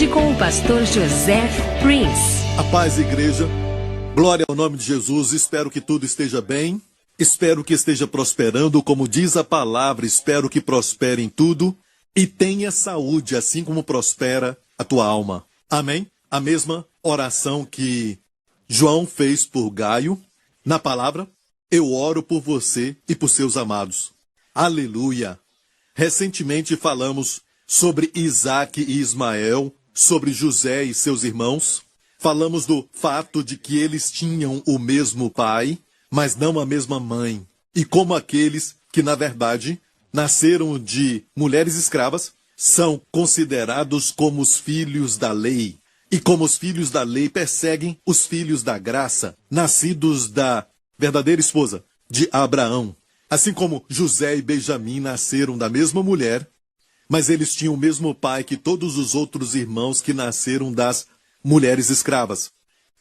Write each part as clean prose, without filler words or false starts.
Hoje com o pastor José Prince. A paz, igreja. Glória ao nome de Jesus. Espero que tudo esteja bem. Espero que esteja prosperando, como diz a palavra. Espero que prospere em tudo e tenha saúde, assim como prospera a tua alma. Amém? A mesma oração que João fez por Gaio. Na palavra, eu oro por você e por seus amados. Aleluia. Recentemente falamos sobre Isaac e Ismael, sobre José e seus irmãos. Falamos do fato de que eles tinham o mesmo pai, mas não a mesma mãe. E como aqueles que, na verdade, nasceram de mulheres escravas, são considerados como os filhos da lei. E como os filhos da lei perseguem os filhos da graça, nascidos da verdadeira esposa de Abraão. Assim como José e Benjamim nasceram da mesma mulher, mas eles tinham o mesmo pai que todos os outros irmãos que nasceram das mulheres escravas.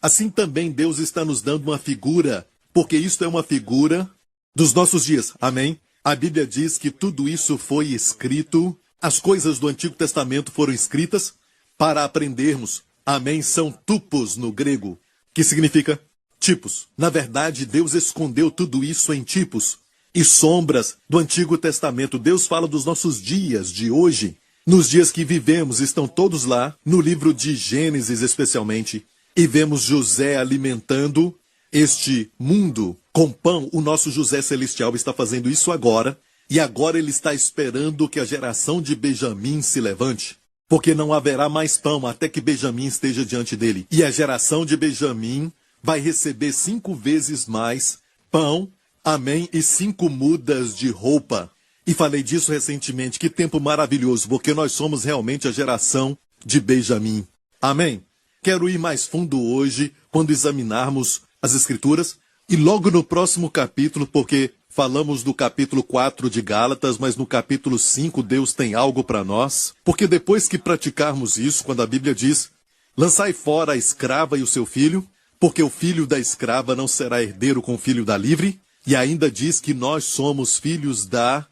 Assim também Deus está nos dando uma figura, porque isto é uma figura dos nossos dias. Amém? A Bíblia diz que tudo isso foi escrito, as coisas do Antigo Testamento foram escritas para aprendermos. Amém? São tupos no grego, que significa tipos. Na verdade, Deus escondeu tudo isso em tipos e sombras do Antigo Testamento. Deus fala dos nossos dias, de hoje. Nos dias que vivemos, estão todos lá, no livro de Gênesis especialmente. E vemos José alimentando este mundo com pão. O nosso José Celestial está fazendo isso agora. E agora ele está esperando que a geração de Benjamim se levante. Porque não haverá mais pão até que Benjamim esteja diante dele. E a geração de Benjamim vai receber 5 vezes mais pão. Amém? E 5 mudas de roupa. E falei disso recentemente. Que tempo maravilhoso, porque nós somos realmente a geração de Benjamim. Amém? Quero ir mais fundo hoje, quando examinarmos as Escrituras. E logo no próximo capítulo, porque falamos do capítulo 4 de Gálatas, mas no capítulo 5 Deus tem algo para nós. Porque depois que praticarmos isso, quando a Bíblia diz, lançai fora a escrava e o seu filho, porque o filho da escrava não será herdeiro com o filho da livre. E ainda diz que nós somos filhos da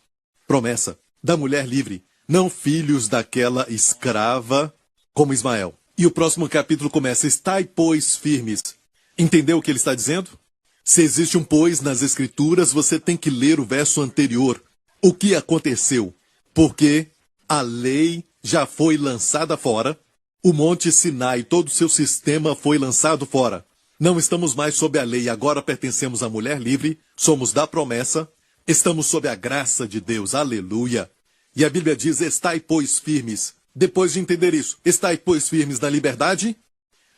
promessa, da mulher livre, não filhos daquela escrava como Ismael. E o próximo capítulo começa, estai, pois, firmes. Entendeu o que ele está dizendo? Se existe um pois nas Escrituras, você tem que ler o verso anterior. O que aconteceu? Porque a lei já foi lançada fora, o Monte Sinai, todo o seu sistema foi lançado fora. Não estamos mais sob a lei, agora pertencemos à mulher livre, somos da promessa, estamos sob a graça de Deus, aleluia. E a Bíblia diz, estai, pois, firmes. Depois de entender isso, estai, pois, firmes na liberdade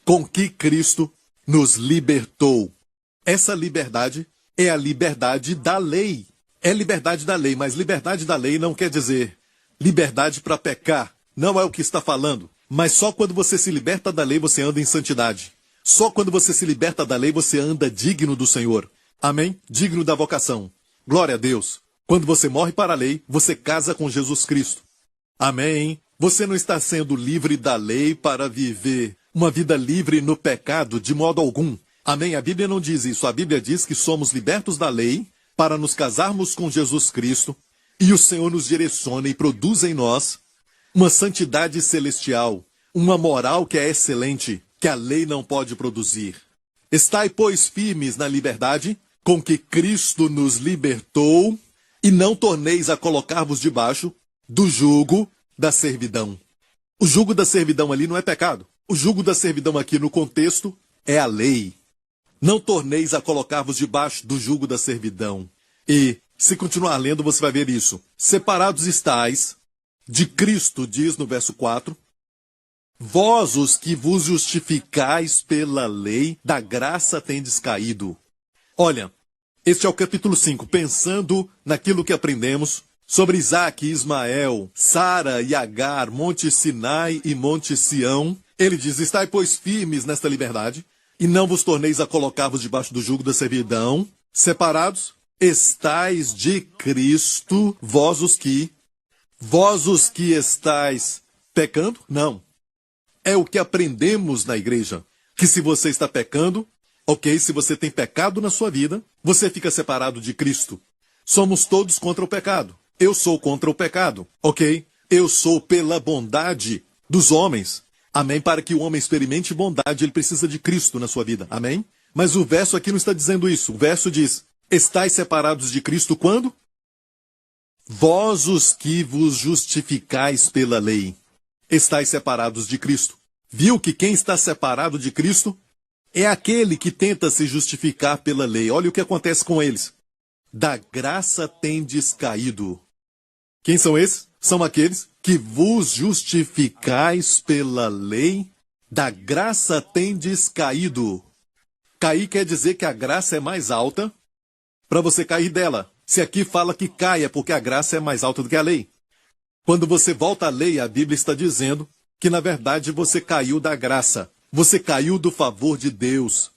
com que Cristo nos libertou. Essa liberdade é a liberdade da lei. É liberdade da lei, mas liberdade da lei não quer dizer liberdade para pecar. Não é o que está falando. Mas só quando você se liberta da lei, você anda em santidade. Só quando você se liberta da lei, você anda digno do Senhor. Amém? Digno da vocação. Glória a Deus. Quando você morre para a lei, você casa com Jesus Cristo. Amém? Você não está sendo livre da lei para viver uma vida livre no pecado de modo algum. Amém? A Bíblia não diz isso. A Bíblia diz que somos libertos da lei para nos casarmos com Jesus Cristo e o Senhor nos direciona e produz em nós uma santidade celestial, uma moral que é excelente, que a lei não pode produzir. Estai, pois, firmes na liberdade com que Cristo nos libertou, e não torneis a colocar-vos debaixo do jugo da servidão. O jugo da servidão ali não é pecado. O jugo da servidão aqui no contexto é a lei. Não torneis a colocar-vos debaixo do jugo da servidão. E, se continuar lendo, você vai ver isso. Separados estais de Cristo, diz no verso 4, vós os que vos justificais pela lei, da graça tendes caído. Olha, este é o capítulo 5, pensando naquilo que aprendemos sobre Isaac e Ismael, Sara e Agar, Monte Sinai e Monte Sião. Ele diz, estai, pois, firmes nesta liberdade, e não vos torneis a colocar-vos debaixo do jugo da servidão. Separados, estais de Cristo, vós os que estais pecando? Não. É o que aprendemos na igreja, que se você está pecando, ok, se você tem pecado na sua vida, você fica separado de Cristo. Somos todos contra o pecado. Eu sou contra o pecado, ok? Eu sou pela bondade dos homens. Amém? Para que o homem experimente bondade, ele precisa de Cristo na sua vida. Amém? Mas o verso aqui não está dizendo isso. O verso diz: estais separados de Cristo quando? Vós os que vos justificais pela lei. Estais separados de Cristo. Viu que quem está separado de Cristo é aquele que tenta se justificar pela lei. Olha o que acontece com eles. Da graça tendes caído. Quem são esses? São aqueles que vos justificais pela lei. Da graça tendes caído. Cair quer dizer que a graça é mais alta para você cair dela. Se aqui fala que cai, é porque a graça é mais alta do que a lei. Quando você volta à lei, a Bíblia está dizendo que, na verdade, você caiu da graça. Você caiu do favor de Deus.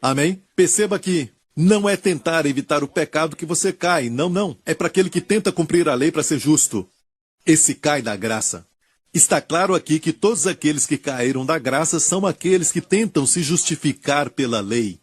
Amém? Perceba que não é tentar evitar o pecado que você cai. Não, não. É para aquele que tenta cumprir a lei para ser justo. Esse cai da graça. Está claro aqui que todos aqueles que caíram da graça são aqueles que tentam se justificar pela lei.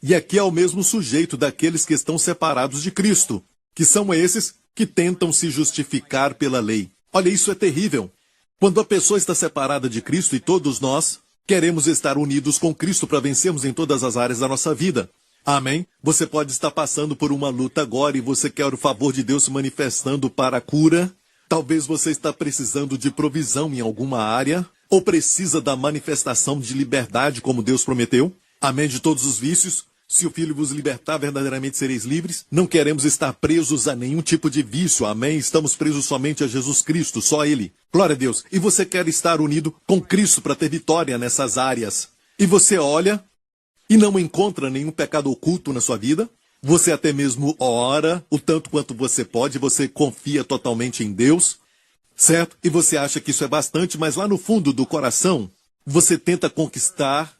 E aqui é o mesmo sujeito daqueles que estão separados de Cristo, que são esses que tentam se justificar pela lei. Olha, isso é terrível. Quando a pessoa está separada de Cristo, e todos nós queremos estar unidos com Cristo para vencermos em todas as áreas da nossa vida. Amém? Você pode estar passando por uma luta agora e você quer o favor de Deus se manifestando para a cura. Talvez você está precisando de provisão em alguma área, ou precisa da manifestação de liberdade, como Deus prometeu. Amém? De todos os vícios. Se o Filho vos libertar, verdadeiramente sereis livres. Não queremos estar presos a nenhum tipo de vício. Amém? Estamos presos somente a Jesus Cristo, só Ele. Glória a Deus. E você quer estar unido com Cristo para ter vitória nessas áreas. E você olha e não encontra nenhum pecado oculto na sua vida. Você até mesmo ora o tanto quanto você pode. Você confia totalmente em Deus. Certo? E você acha que isso é bastante, mas lá no fundo do coração, você tenta conquistar...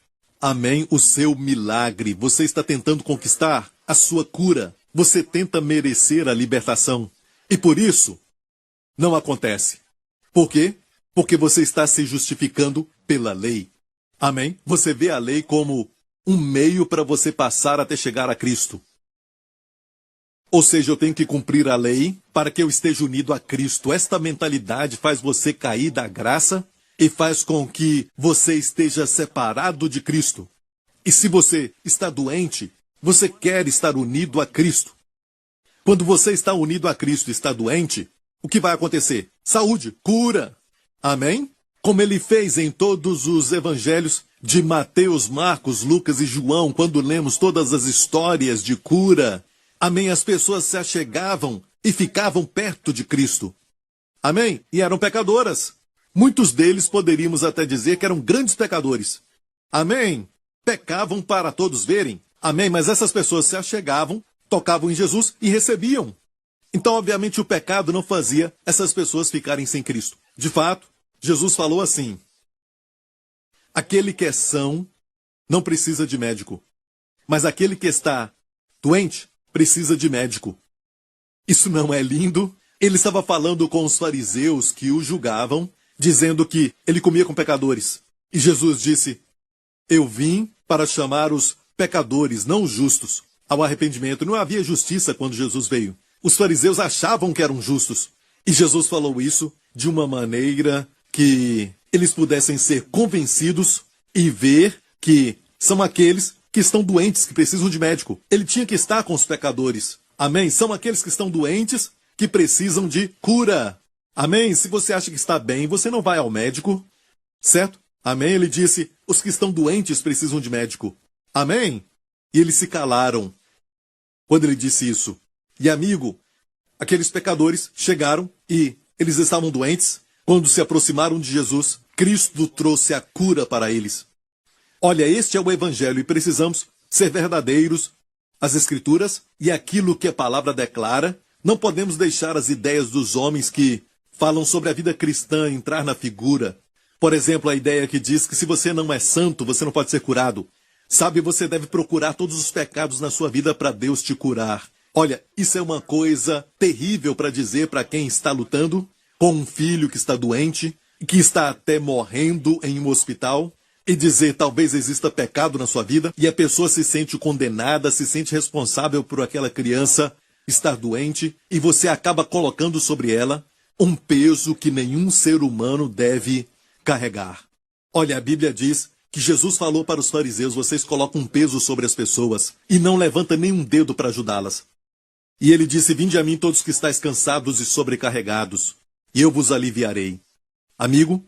Amém, o seu milagre. Você está tentando conquistar a sua cura. Você tenta merecer a libertação. E por isso, não acontece. Por quê? Porque você está se justificando pela lei. Amém? Você vê a lei como um meio para você passar até chegar a Cristo. Ou seja, eu tenho que cumprir a lei para que eu esteja unido a Cristo. Esta mentalidade faz você cair da graça e faz com que você esteja separado de Cristo. E se você está doente, você quer estar unido a Cristo. Quando você está unido a Cristo e está doente, o que vai acontecer? Saúde, cura. Amém? Como ele fez em todos os evangelhos de Mateus, Marcos, Lucas e João, quando lemos todas as histórias de cura. Amém? As pessoas se achegavam e ficavam perto de Cristo. Amém? E eram pecadoras. Muitos deles poderíamos até dizer que eram grandes pecadores. Amém? Pecavam para todos verem. Amém? Mas essas pessoas se achegavam, tocavam em Jesus e recebiam. Então, obviamente, o pecado não fazia essas pessoas ficarem sem Cristo. De fato, Jesus falou assim: aquele que é são não precisa de médico, mas aquele que está doente precisa de médico. Isso não é lindo? Ele estava falando com os fariseus que o julgavam, dizendo que ele comia com pecadores. E Jesus disse: eu vim para chamar os pecadores, não os justos, ao arrependimento. Não havia justiça quando Jesus veio. Os fariseus achavam que eram justos. E Jesus falou isso de uma maneira que eles pudessem ser convencidos e ver que são aqueles que estão doentes, que precisam de médico. Ele tinha que estar com os pecadores. Amém? São aqueles que estão doentes, que precisam de cura. Amém? Se você acha que está bem, você não vai ao médico, certo? Amém? Ele disse, os que estão doentes precisam de médico. Amém? E eles se calaram quando ele disse isso. E amigo, aqueles pecadores chegaram e eles estavam doentes. Quando se aproximaram de Jesus, Cristo trouxe a cura para eles. Olha, este é o Evangelho e precisamos ser verdadeiros às Escrituras e aquilo que a palavra declara. Não podemos deixar as ideias dos homens que falam sobre a vida cristã entrar na figura. Por exemplo, a ideia que diz que se você não é santo, você não pode ser curado. Sabe, você deve procurar todos os pecados na sua vida para Deus te curar. Olha, isso é uma coisa terrível para dizer para quem está lutando com um filho que está doente, que está até morrendo em um hospital, e dizer talvez exista pecado na sua vida, e a pessoa se sente condenada, se sente responsável por aquela criança estar doente, e você acaba colocando sobre ela um peso que nenhum ser humano deve carregar. Olha, a Bíblia diz que Jesus falou para os fariseus: vocês colocam um peso sobre as pessoas e não levantam nenhum dedo para ajudá-las. E ele disse: vinde a mim todos que estáis cansados e sobrecarregados, e eu vos aliviarei. Amigo,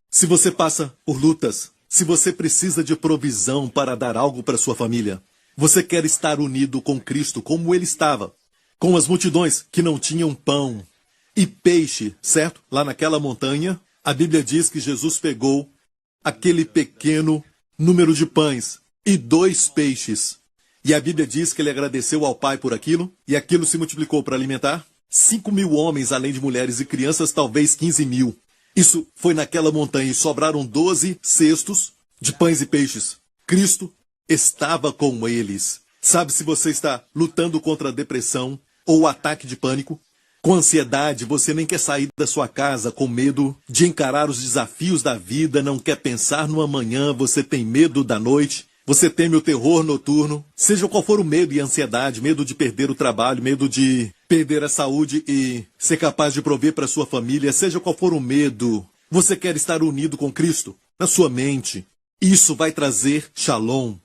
se você passa por lutas, se você precisa de provisão para dar algo para sua família, você quer estar unido com Cristo como ele estava, com as multidões que não tinham pão e peixe, certo? Lá naquela montanha, a Bíblia diz que Jesus pegou aquele pequeno número de pães e 2 peixes. E a Bíblia diz que ele agradeceu ao Pai por aquilo, e aquilo se multiplicou para alimentar 5.000 homens, além de mulheres e crianças, talvez 15.000. Isso foi naquela montanha e sobraram 12 cestos de pães e peixes. Cristo estava com eles. Sabe, se você está lutando contra a depressão ou o ataque de pânico, com ansiedade, você nem quer sair da sua casa com medo de encarar os desafios da vida, não quer pensar no amanhã, você tem medo da noite, você teme o terror noturno, seja qual for o medo e a ansiedade, medo de perder o trabalho, medo de perder a saúde e ser capaz de prover para sua família, seja qual for o medo, você quer estar unido com Cristo na sua mente. Isso vai trazer shalom.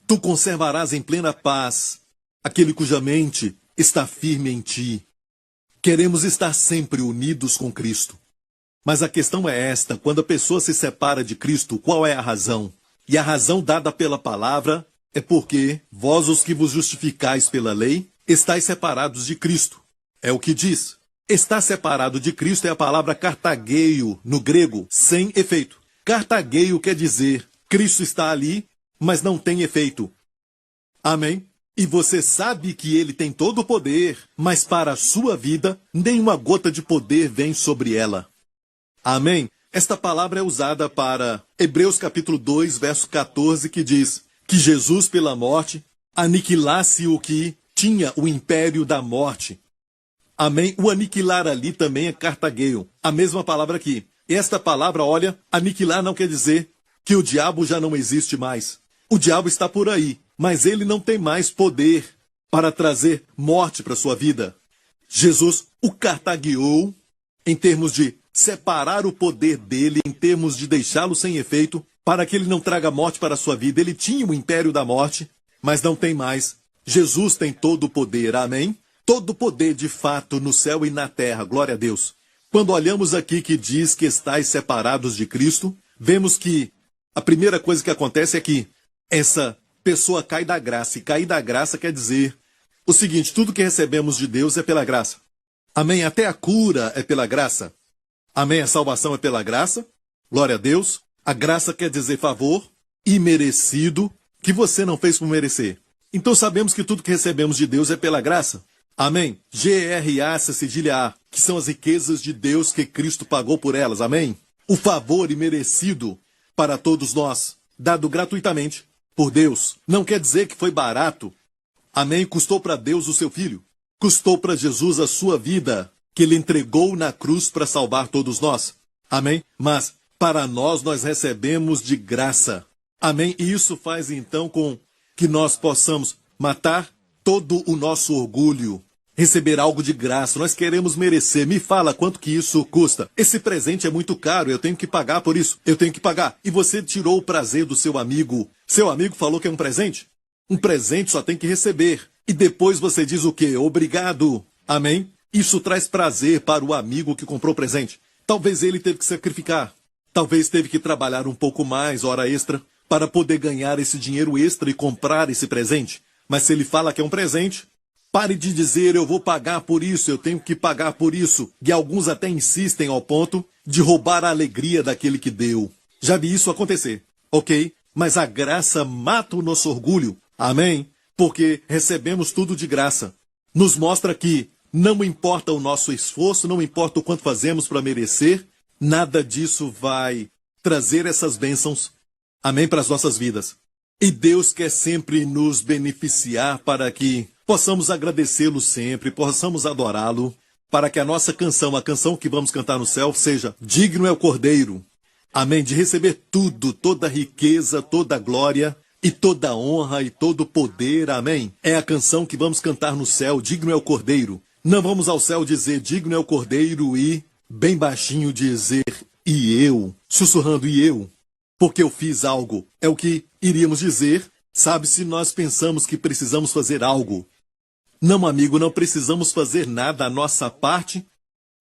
Tu conservarás em plena paz aquele cuja mente está firme em ti. Queremos estar sempre unidos com Cristo. Mas a questão é esta: quando a pessoa se separa de Cristo, qual é a razão? E a razão dada pela palavra é porque vós, os que vos justificais pela lei, estáis separados de Cristo. É o que diz. Estar separado de Cristo é a palavra cartageio, no grego, sem efeito. Cartageio quer dizer: Cristo está ali, mas não tem efeito. Amém? E você sabe que ele tem todo o poder, mas para a sua vida, nenhuma gota de poder vem sobre ela. Amém? Esta palavra é usada para Hebreus capítulo 2, verso 14, que diz que Jesus, pela morte, aniquilasse o que tinha o império da morte. Amém? O aniquilar ali também é cartageio. A mesma palavra aqui. Esta palavra, olha, aniquilar não quer dizer que o diabo já não existe mais. O diabo está por aí, mas ele não tem mais poder para trazer morte para sua vida. Jesus o cartagueou em termos de separar o poder dele, em termos de deixá-lo sem efeito, para que ele não traga morte para a sua vida. Ele tinha o império da morte, mas não tem mais. Jesus tem todo o poder, amém? Todo o poder de fato no céu e na terra, glória a Deus. Quando olhamos aqui que diz que estáis separados de Cristo, vemos que a primeira coisa que acontece é que essa pessoa cai da graça. E cair da graça quer dizer o seguinte: tudo que recebemos de Deus é pela graça. Amém? Até a cura é pela graça. Amém? A salvação é pela graça. Glória a Deus. A graça quer dizer favor imerecido que você não fez por merecer. Então sabemos que tudo que recebemos de Deus é pela graça. Amém? G-R-A, cedilha A, que são as riquezas de Deus que Cristo pagou por elas. Amém? O favor imerecido para todos nós, dado gratuitamente por Deus. Não quer dizer que foi barato. Amém? Custou para Deus o seu filho. Custou para Jesus a sua vida, que ele entregou na cruz para salvar todos nós. Amém? Mas para nós recebemos de graça. Amém? E isso faz então com que nós possamos matar todo o nosso orgulho, receber algo de graça. Nós queremos merecer. Me fala quanto que isso custa. Esse presente é muito caro, eu tenho que pagar por isso. Eu tenho que pagar. E você tirou o prazer do seu amigo. Seu amigo falou que é um presente? Um presente só tem que receber. E depois você diz o quê? Obrigado. Amém? Isso traz prazer para o amigo que comprou o presente. Talvez ele teve que sacrificar. Talvez teve que trabalhar um pouco mais, hora extra, para poder ganhar esse dinheiro extra e comprar esse presente. Mas se ele fala que é um presente, pare de dizer: eu vou pagar por isso, eu tenho que pagar por isso. E alguns até insistem ao ponto de roubar a alegria daquele que deu. Já vi isso acontecer, ok? Mas a graça mata o nosso orgulho. Amém? Porque recebemos tudo de graça. Nos mostra que não importa o nosso esforço, não importa o quanto fazemos para merecer, nada disso vai trazer essas bênçãos, amém, para as nossas vidas. E Deus quer sempre nos beneficiar para que possamos agradecê-lo sempre, possamos adorá-lo, para que a nossa canção, a canção que vamos cantar no céu, seja: digno é o Cordeiro, amém, de receber tudo, toda a riqueza, toda a glória, e toda a honra e todo o poder, amém. É a canção que vamos cantar no céu: digno é o Cordeiro. Não vamos ao céu dizer: digno é o Cordeiro, e bem baixinho dizer: e eu, sussurrando: e eu. porque eu fiz algo. É o que iríamos dizer, sabe, se nós pensamos que precisamos fazer algo. Não, amigo, não precisamos fazer nada à nossa parte.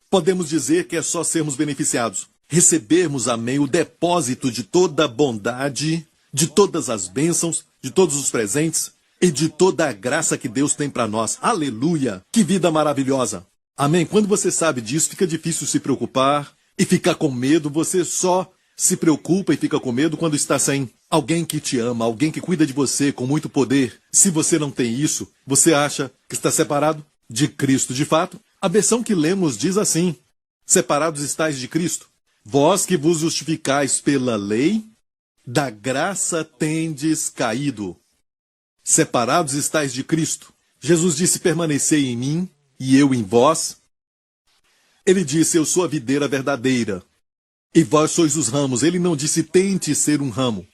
Podemos dizer que é só sermos beneficiados. Recebermos, amém, o depósito de toda a bondade, de todas as bênçãos, de todos os presentes e de toda a graça que Deus tem para nós. Aleluia! Que vida maravilhosa! Amém? Quando você sabe disso, fica difícil se preocupar e ficar com medo. Você só se preocupa e fica com medo quando está sem alguém que te ama, alguém que cuida de você com muito poder. Se você não tem isso, você acha que está separado de Cristo. De fato, a versão que lemos diz assim: separados estáis de Cristo. Vós que vos justificais pela lei, da graça tendes caído. Separados estáis de Cristo. Jesus disse: permanecei em mim e eu em vós. Ele disse: eu sou a videira verdadeira e vós sois os ramos. Ele não disse: tente ser um ramo.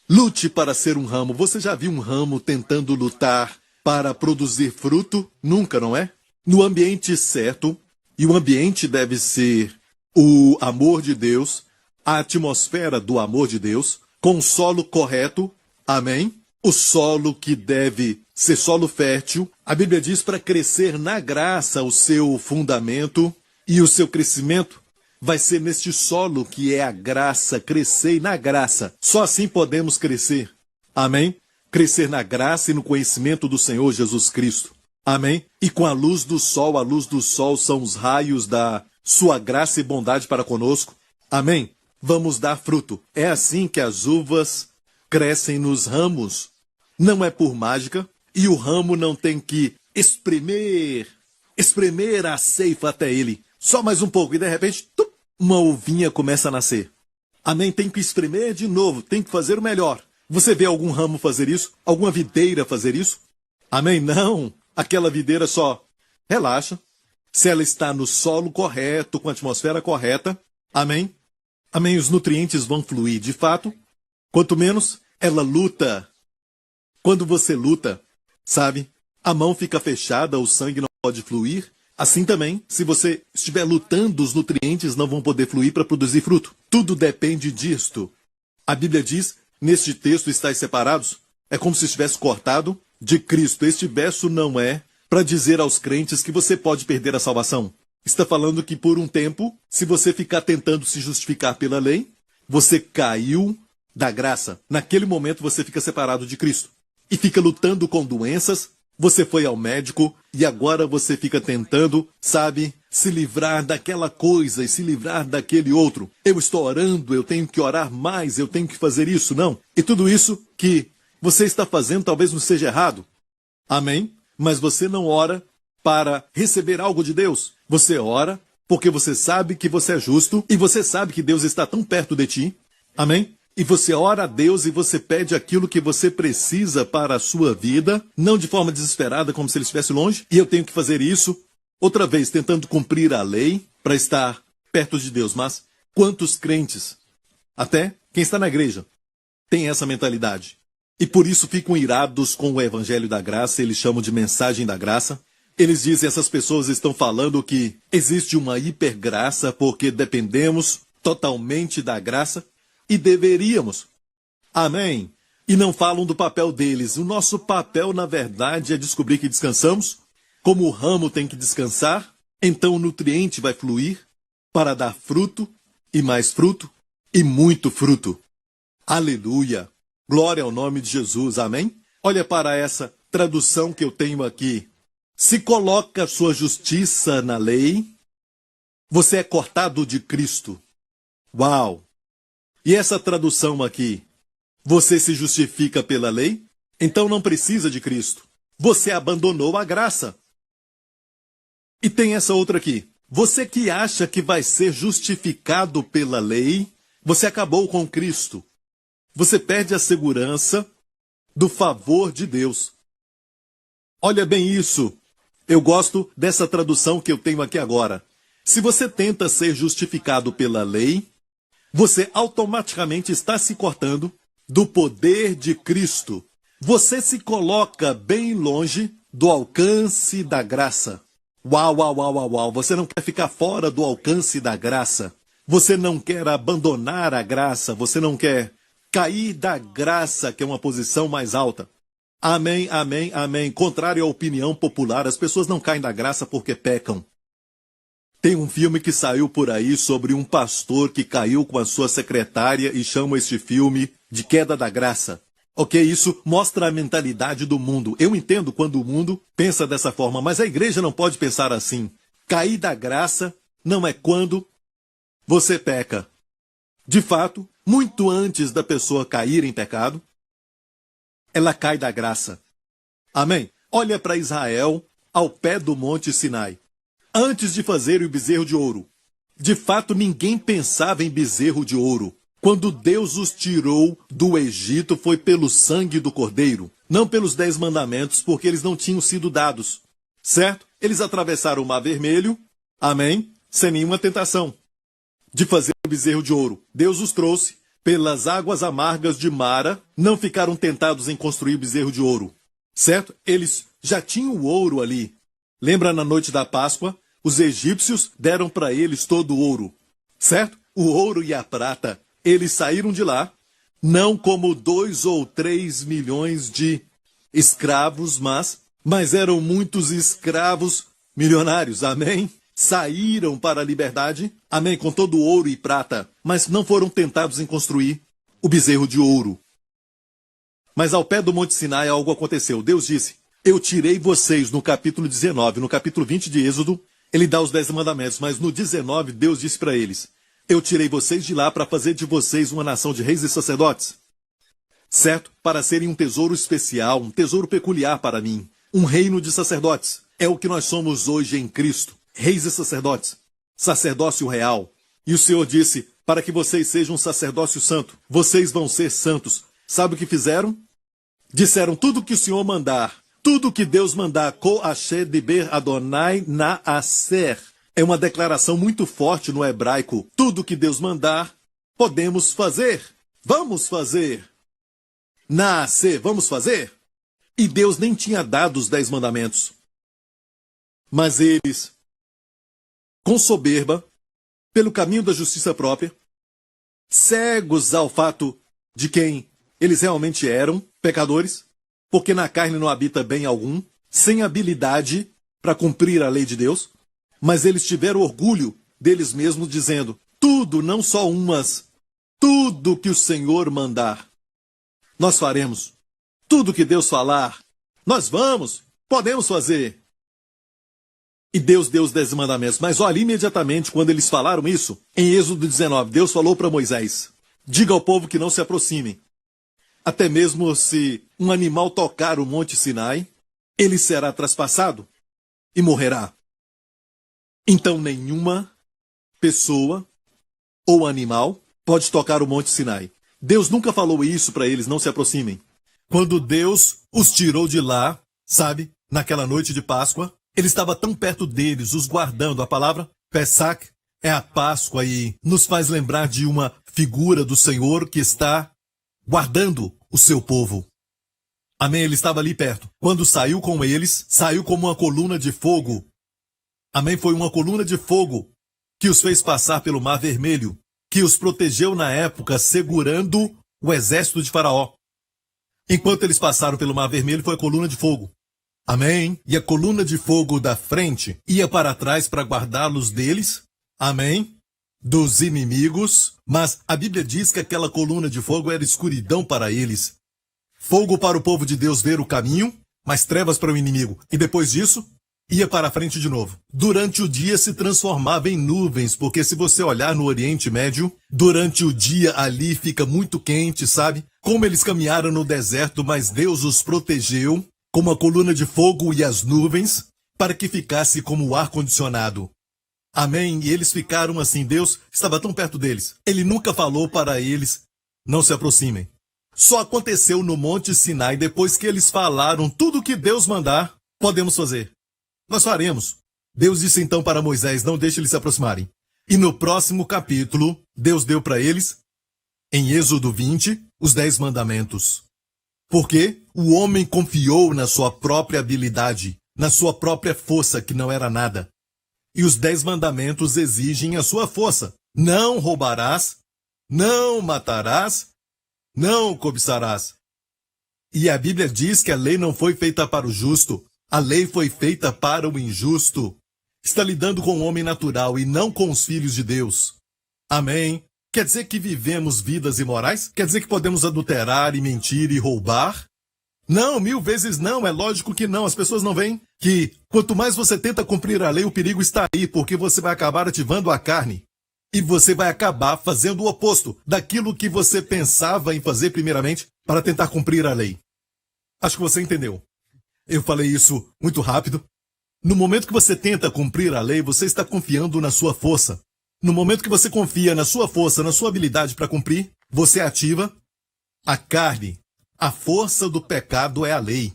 Lute para ser um ramo. Você já viu um ramo tentando lutar para produzir fruto? Nunca, não é? No ambiente certo, e o ambiente deve ser o amor de Deus, a atmosfera do amor de Deus, com o solo correto, amém? O solo que deve ser solo fértil. A Bíblia diz para crescer na graça o seu fundamento e o seu crescimento vai ser neste solo que é a graça, crescer na graça. Só assim podemos crescer, amém? Crescer na graça e no conhecimento do Senhor Jesus Cristo, amém? E com a luz do sol são os raios da sua graça e bondade para conosco, amém? Vamos dar fruto. É assim que as uvas crescem nos ramos. Não é por mágica, e o ramo não tem que espremer a ceifa até ele. Só mais um pouco, e de repente, uma uvinha começa a nascer. Amém? Tem que espremer de novo, tem que fazer o melhor. Você vê algum ramo fazer isso? Alguma videira fazer isso? Amém? Não. Aquela videira só relaxa. Se ela está no solo correto, com a atmosfera correta, amém? Amém, os nutrientes vão fluir. De fato, quanto menos ela luta. Quando você luta, sabe, a mão fica fechada, o sangue não pode fluir. Assim também, se você estiver lutando, os nutrientes não vão poder fluir para produzir fruto. Tudo depende disto. A Bíblia diz, neste texto, estáis separados. É como se estivesse cortado de Cristo. Este verso não é para dizer aos crentes que você pode perder a salvação. Está falando que por um tempo, se você ficar tentando se justificar pela lei, você caiu da graça. Naquele momento você fica separado de Cristo. E fica lutando com doenças. Você foi ao médico e agora você fica tentando, sabe, se livrar daquela coisa e se livrar daquele outro. Eu estou orando, eu tenho que orar mais, eu tenho que fazer isso, não. E tudo isso que você está fazendo talvez não seja errado. Amém? Mas você não ora para receber algo de Deus. Você ora porque você sabe que você é justo e você sabe que Deus está tão perto de ti. Amém? E você ora a Deus e você pede aquilo que você precisa para a sua vida, não de forma desesperada, como se ele estivesse longe. E eu tenho que fazer isso, outra vez, tentando cumprir a lei para estar perto de Deus. Mas quantos crentes, até quem está na igreja, tem essa mentalidade? E por isso ficam irados com o evangelho da graça, eles chamam de mensagem da graça. Eles dizem, essas pessoas estão falando que existe uma hipergraça porque dependemos totalmente da graça. E deveríamos. Amém? E não falam do papel deles. O nosso papel, na verdade, é descobrir que descansamos. Como o ramo tem que descansar, então o nutriente vai fluir para dar fruto, e mais fruto, e muito fruto. Aleluia! Glória ao nome de Jesus. Amém? Olha para essa tradução que eu tenho aqui. Se coloca sua justiça na lei, você é cortado de Cristo. Uau! E essa tradução aqui, você se justifica pela lei? Então não precisa de Cristo. Você abandonou a graça. E tem essa outra aqui. Você que acha que vai ser justificado pela lei, você acabou com Cristo. Você perde a segurança do favor de Deus. Olha bem isso. Eu gosto dessa tradução que eu tenho aqui agora. Se você tenta ser justificado pela lei, você automaticamente está se cortando do poder de Cristo. Você se coloca bem longe do alcance da graça. Uau, uau, uau, uau, uau. Você não quer ficar fora do alcance da graça. Você não quer abandonar a graça. Você não quer Cair da graça, que é uma posição mais alta. Amém, amém, amém. Contrário à opinião popular, as pessoas não caem da graça porque pecam. Tem um filme que saiu por aí sobre um pastor que caiu com a sua secretária e chama este filme de Queda da Graça. Ok, isso mostra a mentalidade do mundo. Eu entendo quando o mundo pensa dessa forma, mas a igreja não pode pensar assim. Cair da graça não é quando você peca. De fato, muito antes da pessoa cair em pecado, ela cai da graça. Amém? Olha para Israel ao pé do Monte Sinai. Antes de fazer o bezerro de ouro. De fato, ninguém pensava em bezerro de ouro. Quando Deus os tirou do Egito, foi pelo sangue do Cordeiro, não pelos 10 mandamentos, porque eles não tinham sido dados. Certo? Eles atravessaram o Mar Vermelho, amém, sem nenhuma tentação de fazer o bezerro de ouro. Deus os trouxe pelas águas amargas de Mara, não ficaram tentados em construir o bezerro de ouro. Certo? Eles já tinham o ouro ali. Lembra na noite da Páscoa? Os egípcios deram para eles todo o ouro. Certo? O ouro e a prata. Eles saíram de lá, não como 2 ou 3 milhões de escravos, mas eram muitos escravos milionários. Amém? Saíram para a liberdade, amém, com todo o ouro e prata, mas não foram tentados em construir o bezerro de ouro. Mas ao pé do Monte Sinai algo aconteceu. Deus disse, eu tirei vocês no capítulo 19, no capítulo 20 de Êxodo, ele dá os 10 mandamentos, mas no 19 Deus disse para eles, eu tirei vocês de lá para fazer de vocês uma nação de reis e sacerdotes. Certo? Para serem um tesouro especial, um tesouro peculiar para mim. Um reino de sacerdotes. É o que nós somos hoje em Cristo. Reis e sacerdotes. Sacerdócio real. E o Senhor disse, para que vocês sejam um sacerdócio santo. Vocês vão ser santos. Sabe o que fizeram? Disseram tudo que o Senhor mandar. Tudo que Deus mandar. Ko asher diber Adonai naaser. É uma declaração muito forte no hebraico. Tudo que Deus mandar, podemos fazer. Vamos fazer. Nascer, vamos fazer? E Deus nem tinha dado os 10 mandamentos. Mas eles, com soberba, pelo caminho da justiça própria, cegos ao fato de quem eles realmente eram, pecadores, porque na carne não habita bem algum, sem habilidade para cumprir a lei de Deus, mas eles tiveram orgulho deles mesmos, dizendo, tudo, não só umas, tudo que o Senhor mandar, nós faremos. Tudo que Deus falar, nós vamos, podemos fazer. E Deus deu os 10 mandamentos. Mas olha, imediatamente quando eles falaram isso, em Êxodo 19, Deus falou para Moisés, diga ao povo que não se aproximem. Até mesmo se um animal tocar o Monte Sinai, ele será traspassado e morrerá. Então nenhuma pessoa ou animal pode tocar o Monte Sinai. Deus nunca falou isso para eles, não se aproximem. Quando Deus os tirou de lá, sabe, naquela noite de Páscoa, ele estava tão perto deles, os guardando. A palavra Pesach é a Páscoa e nos faz lembrar de uma figura do Senhor que está guardando o seu povo. Amém? Ele estava ali perto. Quando saiu com eles, saiu como uma coluna de fogo. Amém? Foi uma coluna de fogo que os fez passar pelo Mar Vermelho, que os protegeu na época, segurando o exército de Faraó. Enquanto eles passaram pelo Mar Vermelho, foi a coluna de fogo. Amém? E a coluna de fogo da frente ia para trás para guardá-los deles. Amém? Dos inimigos. Mas a Bíblia diz que aquela coluna de fogo era escuridão para eles. Fogo para o povo de Deus ver o caminho, mas trevas para o inimigo. E depois disso, ia para a frente de novo. Durante o dia se transformava em nuvens, porque se você olhar no Oriente Médio, durante o dia ali fica muito quente, sabe? Como eles caminharam no deserto, mas Deus os protegeu, como a coluna de fogo e as nuvens, para que ficasse como o ar-condicionado. Amém? E eles ficaram assim, Deus estava tão perto deles. Ele nunca falou para eles, não se aproximem. Só aconteceu no Monte Sinai, depois que eles falaram tudo o que Deus mandar, podemos fazer. Nós faremos. Deus disse então para Moisés, não deixe eles se aproximarem. E no próximo capítulo, Deus deu para eles, em Êxodo 20, os 10 mandamentos. Porque o homem confiou na sua própria habilidade, na sua própria força, que não era nada. E os 10 mandamentos exigem a sua força. Não roubarás, não matarás, Não cobiçarás. E a Bíblia diz que a lei não foi feita para o justo, a lei foi feita para o injusto. Está lidando com o homem natural e não com os filhos de Deus. Amém? Quer dizer que vivemos vidas imorais? Quer dizer que podemos adulterar e mentir e roubar? Não, 1000 vezes não, é lógico que não. As pessoas não veem que quanto mais você tenta cumprir a lei, o perigo está aí, porque você vai acabar ativando a carne. E você vai acabar fazendo o oposto daquilo que você pensava em fazer primeiramente para tentar cumprir a lei. Acho que você entendeu. Eu falei isso muito rápido. No momento que você tenta cumprir a lei, você está confiando na sua força. No momento que você confia na sua força, na sua habilidade para cumprir, você ativa a carne. A força do pecado é a lei.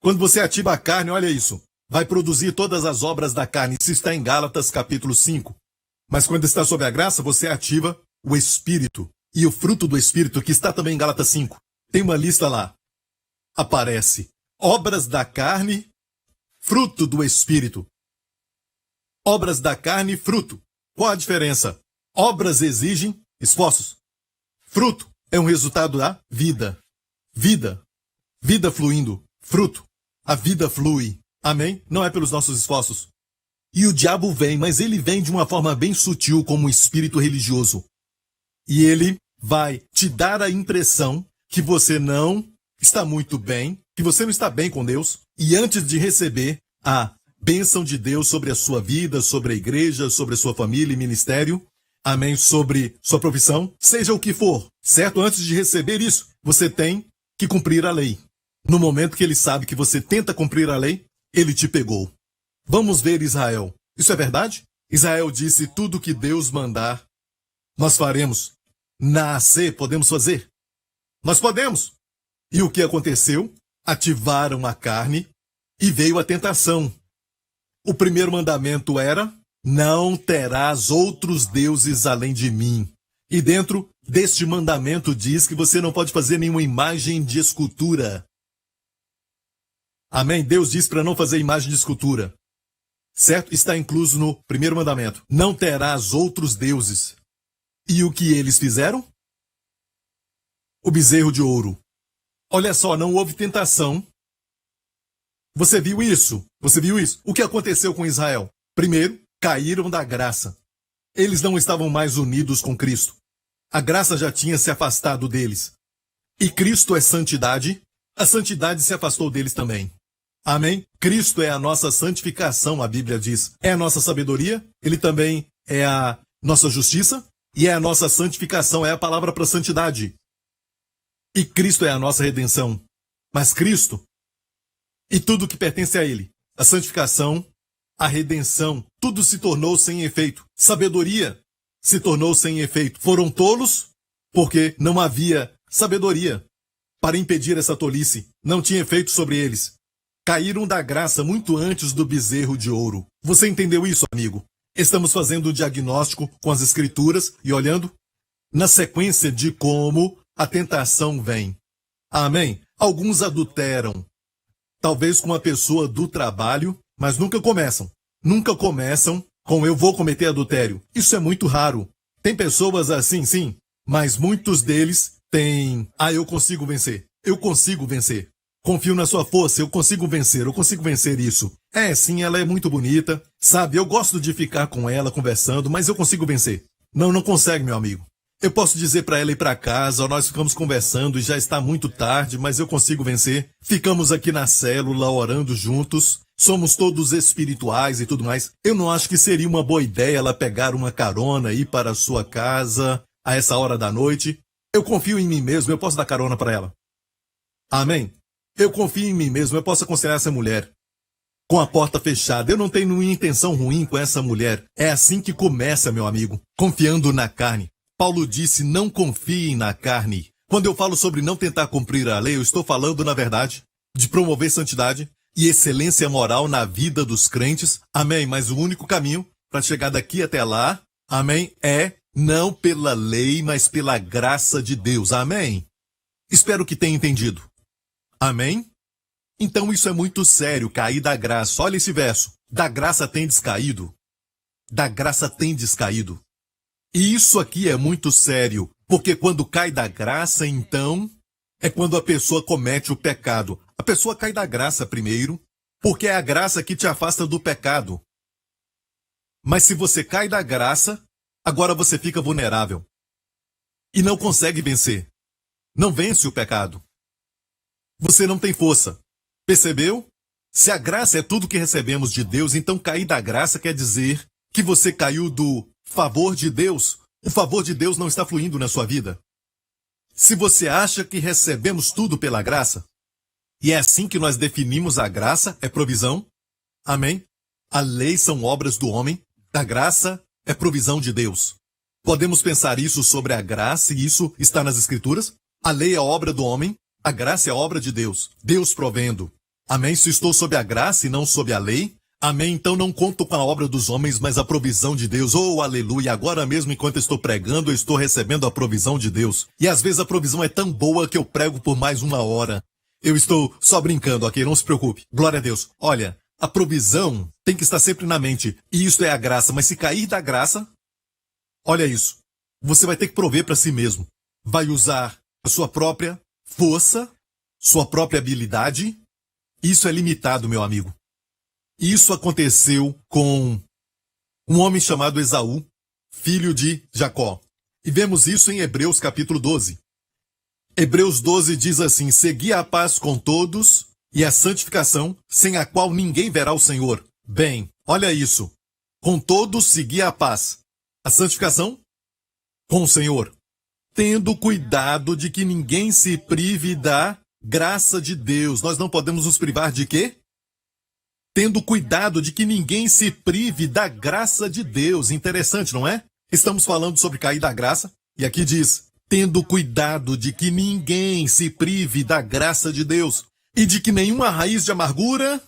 Quando você ativa a carne, olha isso, vai produzir todas as obras da carne. Isso está em Gálatas capítulo 5. Mas quando está sob a graça, você ativa o Espírito. E o fruto do Espírito, que está também em Gálatas 5. Tem uma lista lá. Aparece obras da carne, fruto do Espírito. Obras da carne, fruto. Qual a diferença? Obras exigem esforços. Fruto é um resultado da vida. Vida. Vida fluindo. Fruto. A vida flui. Amém? Não é pelos nossos esforços. E o diabo vem, mas ele vem de uma forma bem sutil, como um espírito religioso. E ele vai te dar a impressão que você não está muito bem, que você não está bem com Deus, e antes de receber a bênção de Deus sobre a sua vida, sobre a igreja, sobre a sua família e ministério, amém, sobre sua profissão, seja o que for, certo? Antes de receber isso, você tem que cumprir a lei. No momento que ele sabe que você tenta cumprir a lei, ele te pegou. Vamos ver Israel. Isso é verdade? Israel disse, tudo que Deus mandar, nós faremos. Nascer, podemos fazer. Nós podemos. E o que aconteceu? Ativaram a carne e veio a tentação. O primeiro mandamento era, não terás outros deuses além de mim. E dentro deste mandamento diz que você não pode fazer nenhuma imagem de escultura. Amém? Deus diz para não fazer imagem de escultura. Certo? Está incluso no primeiro mandamento. Não terás outros deuses. E o que eles fizeram? O bezerro de ouro. Olha só, não houve tentação. Você viu isso? Você viu isso? O que aconteceu com Israel? Primeiro, caíram da graça. Eles não estavam mais unidos com Cristo. A graça já tinha se afastado deles. E Cristo é santidade, a santidade se afastou deles também. Amém? Cristo é a nossa santificação, a Bíblia diz. É a nossa sabedoria, ele também é a nossa justiça, e é a nossa santificação, é a palavra para santidade. E Cristo é a nossa redenção. Mas Cristo, e tudo que pertence a ele, a santificação, a redenção, tudo se tornou sem efeito. Sabedoria se tornou sem efeito. Foram tolos porque não havia sabedoria para impedir essa tolice. Não tinha efeito sobre eles. Caíram da graça muito antes do bezerro de ouro. Você entendeu isso, amigo? Estamos fazendo um diagnóstico com as Escrituras e olhando na sequência de como a tentação vem. Amém? Alguns adulteram. Talvez com uma pessoa do trabalho, mas nunca começam. Nunca começam com eu vou cometer adultério. Isso é muito raro. Tem pessoas assim, sim, mas muitos deles têm, eu consigo vencer. Eu consigo vencer. Confio na sua força, eu consigo vencer isso. Sim, ela é muito bonita, sabe? Eu gosto de ficar com ela conversando, mas eu consigo vencer. Não consegue, meu amigo. Eu posso dizer para ela ir para casa, nós ficamos conversando e já está muito tarde, mas eu consigo vencer. Ficamos aqui na célula orando juntos, somos todos espirituais e tudo mais. Eu não acho que seria uma boa ideia ela pegar uma carona e ir para a sua casa a essa hora da noite. Eu confio em mim mesmo, eu posso dar carona para ela. Amém? Eu confio em mim mesmo, eu posso aconselhar essa mulher. Com a porta fechada, eu não tenho nenhuma intenção ruim com essa mulher. É assim que começa, meu amigo, confiando na carne. Paulo disse, não confiem na carne. Quando eu falo sobre não tentar cumprir a lei, eu estou falando, na verdade, de promover santidade e excelência moral na vida dos crentes. Amém? Mas o único caminho para chegar daqui até lá, amém, é não pela lei, mas pela graça de Deus. Amém? Espero que tenha entendido. Amém? Então isso é muito sério, cair da graça. Olha esse verso. Da graça tendes caído. Da graça tendes caído. E isso aqui é muito sério. Porque quando cai da graça, então, é quando a pessoa comete o pecado. A pessoa cai da graça primeiro, porque é a graça que te afasta do pecado. Mas se você cai da graça, agora você fica vulnerável. E não consegue vencer. Não vence o pecado. Você não tem força. Percebeu? Se a graça é tudo que recebemos de Deus, então cair da graça quer dizer que você caiu do favor de Deus. O favor de Deus não está fluindo na sua vida. Se você acha que recebemos tudo pela graça, e é assim que nós definimos a graça, é provisão. Amém? A lei são obras do homem, a graça é provisão de Deus. Podemos pensar isso sobre a graça, e isso está nas Escrituras? A lei é obra do homem, a graça é obra de Deus. Deus provendo. Amém? Se estou sob a graça e não sob a lei, amém? Então não conto com a obra dos homens, mas a provisão de Deus. Oh, aleluia! Agora mesmo, enquanto estou pregando, eu estou recebendo a provisão de Deus. E às vezes a provisão é tão boa que eu prego por mais 1 hora. Eu estou só brincando, ok? Não se preocupe. Glória a Deus. Olha, a provisão tem que estar sempre na mente. E isso é a graça. Mas se cair da graça, olha isso. Você vai ter que prover para si mesmo. Vai usar a sua própria força, sua própria habilidade. Isso é limitado, meu amigo. Isso aconteceu com um homem chamado Esaú, filho de Jacó. E vemos isso em Hebreus capítulo 12. Hebreus 12 diz assim: segui a paz com todos e a santificação, sem a qual ninguém verá o Senhor. Bem, olha isso. Com todos segui a paz. A santificação? Com o Senhor. Tendo cuidado de que ninguém se prive da graça de Deus. Nós não podemos nos privar de quê? Tendo cuidado de que ninguém se prive da graça de Deus. Interessante, não é? Estamos falando sobre cair da graça. E aqui diz, tendo cuidado de que ninguém se prive da graça de Deus. E de que nenhuma raiz de amargura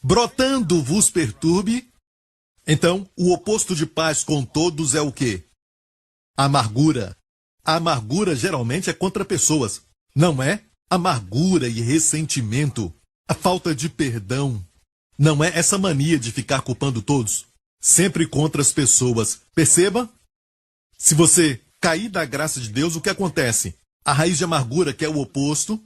brotando vos perturbe. Então, o oposto de paz com todos é o quê? Amargura. A amargura geralmente é contra pessoas. Não é? Amargura e ressentimento. A falta de perdão. Não é essa mania de ficar culpando todos. Sempre contra as pessoas. Perceba? Se você cair da graça de Deus, o que acontece? A raiz de amargura, que é o oposto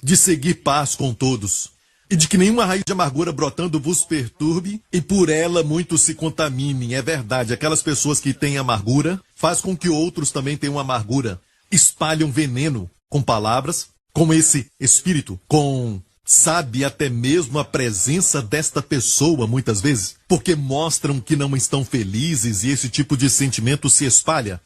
de seguir paz com todos. E de que nenhuma raiz de amargura brotando vos perturbe, e por ela muitos se contaminem. É verdade, aquelas pessoas que têm amargura, faz com que outros também tenham amargura. Espalham veneno com palavras, com esse espírito, sabe, até mesmo a presença desta pessoa, muitas vezes, porque mostram que não estão felizes e esse tipo de sentimento se espalha.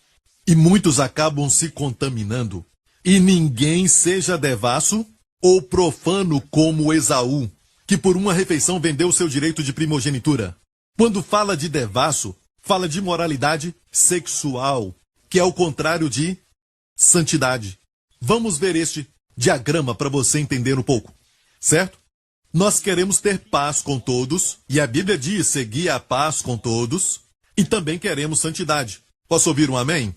E muitos acabam se contaminando. E ninguém seja devasso ou profano como Esaú, que por uma refeição vendeu seu direito de primogenitura. Quando fala de devasso, fala de moralidade sexual, que é o contrário de santidade. Vamos ver este diagrama para você entender um pouco, certo? Nós queremos ter paz com todos, e a Bíblia diz seguir a paz com todos, e também queremos santidade. Posso ouvir um amém?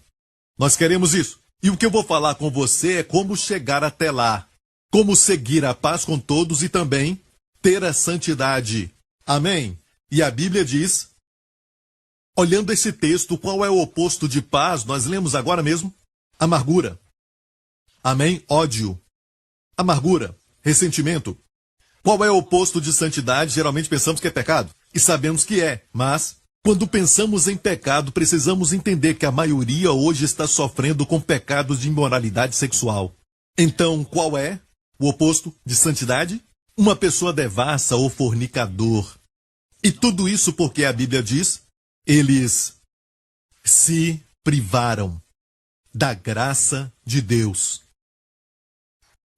Nós queremos isso. E o que eu vou falar com você é como chegar até lá. Como seguir a paz com todos e também ter a santidade. Amém? E a Bíblia diz, olhando esse texto, qual é o oposto de paz? Nós lemos agora mesmo. Amargura. Amém? Ódio. Amargura. Ressentimento. Qual é o oposto de santidade? Geralmente pensamos que é pecado. E sabemos que é. Mas, quando pensamos em pecado, precisamos entender que a maioria hoje está sofrendo com pecados de imoralidade sexual. Então, qual é o oposto de santidade? Uma pessoa devassa ou fornicador. E tudo isso porque a Bíblia diz, eles se privaram da graça de Deus.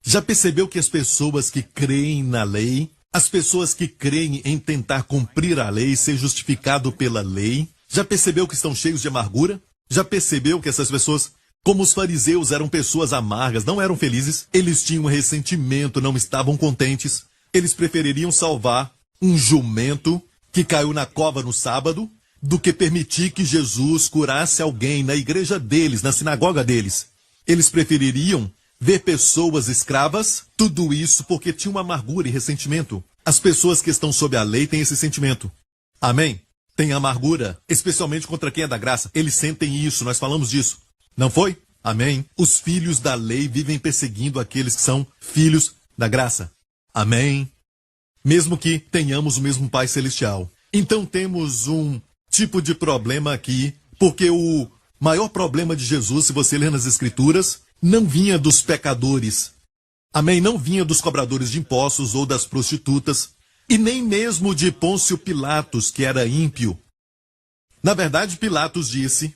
Já percebeu que as pessoas que creem na lei, as pessoas que creem em tentar cumprir a lei, ser justificado pela lei, já percebeu que estão cheios de amargura? Já percebeu que essas pessoas, como os fariseus, eram pessoas amargas, não eram felizes? Eles tinham ressentimento, não estavam contentes. Eles prefeririam salvar um jumento que caiu na cova no sábado do que permitir que Jesus curasse alguém na igreja deles, na sinagoga deles. Eles prefeririam ver pessoas escravas, tudo isso porque tinha uma amargura e ressentimento. As pessoas que estão sob a lei têm esse sentimento. Amém? Tem amargura, especialmente contra quem é da graça. Eles sentem isso, nós falamos disso. Não foi? Amém? Os filhos da lei vivem perseguindo aqueles que são filhos da graça. Amém? Mesmo que tenhamos o mesmo Pai Celestial. Então temos um tipo de problema aqui, porque o maior problema de Jesus, se você ler nas Escrituras, não vinha dos pecadores. Amém? Não vinha dos cobradores de impostos ou das prostitutas, e nem mesmo de Pôncio Pilatos, que era ímpio. Na verdade, Pilatos disse: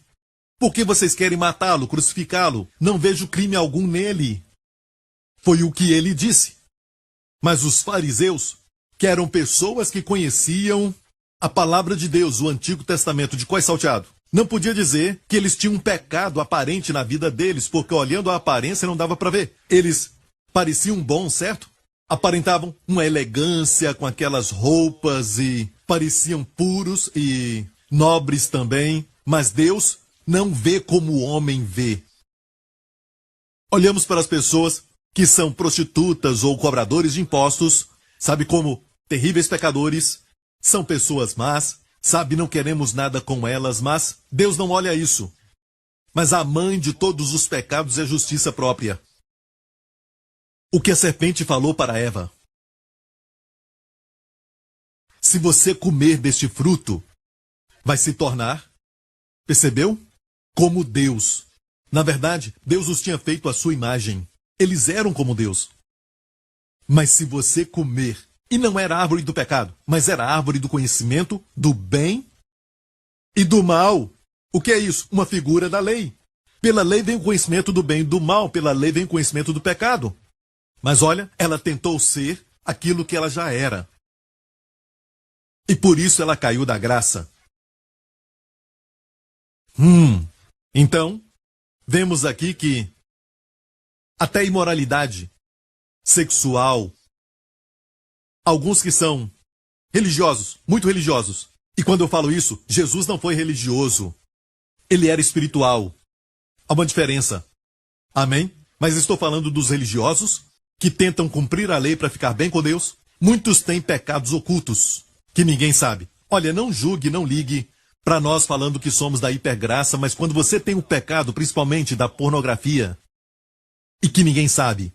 por que vocês querem matá-lo, crucificá-lo? Não vejo crime algum nele. Foi o que ele disse. Mas os fariseus, que eram pessoas que conheciam a palavra de Deus, o Antigo Testamento de cós salteado, não podia dizer que eles tinham um pecado aparente na vida deles, porque olhando a aparência não dava para ver. Eles pareciam bons, certo? Aparentavam uma elegância com aquelas roupas e pareciam puros e nobres também, mas Deus não vê como o homem vê. Olhamos para as pessoas que são prostitutas ou cobradores de impostos, sabe, como terríveis pecadores, são pessoas más, sabe, não queremos nada com elas, mas Deus não olha isso. Mas a mãe de todos os pecados é a justiça própria. O que a serpente falou para Eva: se você comer deste fruto, vai se tornar, percebeu? Como Deus. Na verdade, Deus os tinha feito à sua imagem. Eles eram como Deus. Mas se você comer, e não era a árvore do pecado, mas era a árvore do conhecimento do bem e do mal. O que é isso? Uma figura da lei. Pela lei vem o conhecimento do bem e do mal, pela lei vem o conhecimento do pecado. Mas olha, ela tentou ser aquilo que ela já era. E por isso ela caiu da graça. Então, vemos aqui que até imoralidade sexual, alguns que são religiosos, muito religiosos. E quando eu falo isso, Jesus não foi religioso. Ele era espiritual. Há uma diferença. Amém? Mas estou falando dos religiosos que tentam cumprir a lei para ficar bem com Deus. Muitos têm pecados ocultos que ninguém sabe. Olha, não julgue, não ligue para nós falando que somos da hipergraça, mas quando você tem o pecado, principalmente da pornografia, e que ninguém sabe,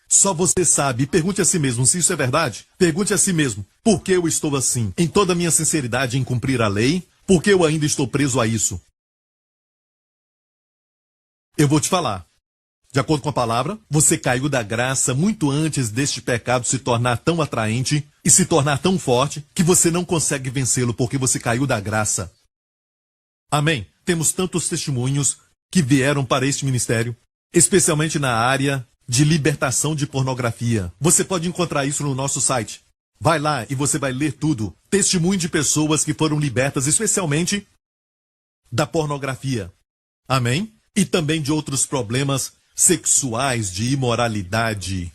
só você sabe, e pergunte a si mesmo se isso é verdade. Pergunte a si mesmo, por que eu estou assim? Em toda a minha sinceridade em cumprir a lei, por que eu ainda estou preso a isso? Eu vou te falar. De acordo com a palavra, você caiu da graça muito antes deste pecado se tornar tão atraente e se tornar tão forte que você não consegue vencê-lo porque você caiu da graça. Amém? Temos tantos testemunhos que vieram para este ministério, especialmente na área de libertação de pornografia. Você pode encontrar isso no nosso site. Vai lá e você vai ler tudo. Testemunho de pessoas que foram libertas, especialmente da pornografia. Amém? E também de outros problemas sexuais, de imoralidade.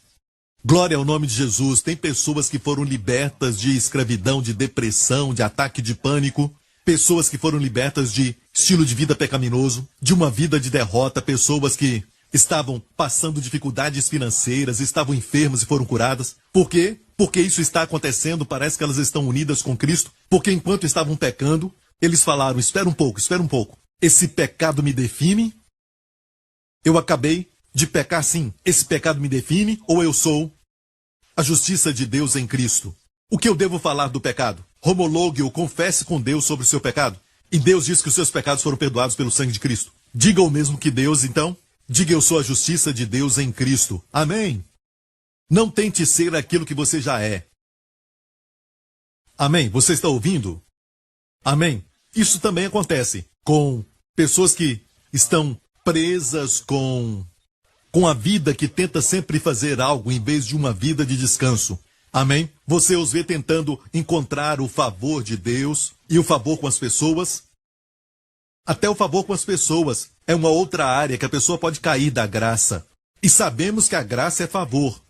Glória ao nome de Jesus. Tem pessoas que foram libertas de escravidão, de depressão, de ataque de pânico. Pessoas que foram libertas de estilo de vida pecaminoso, de uma vida de derrota. Pessoas que estavam passando dificuldades financeiras, estavam enfermas e foram curadas. Por quê? Porque isso está acontecendo, parece que elas estão unidas com Cristo. Porque enquanto estavam pecando, eles falaram: espera um pouco, espera um pouco. Esse pecado me define? Eu acabei de pecar sim. Esse pecado me define ou eu sou a justiça de Deus em Cristo? O que eu devo falar do pecado? Homologue-o, confesse com Deus sobre o seu pecado. E Deus diz que os seus pecados foram perdoados pelo sangue de Cristo. Diga o mesmo que Deus, então. Diga: eu sou a justiça de Deus em Cristo. Amém? Não tente ser aquilo que você já é. Amém? Você está ouvindo? Amém? Isso também acontece com pessoas que estão presas com a vida, que tenta sempre fazer algo em vez de uma vida de descanso. Amém? Você os vê tentando encontrar o favor de Deus e o favor com as pessoas. Até o favor com as pessoas é uma outra área que a pessoa pode cair da graça. E sabemos que a graça é favor.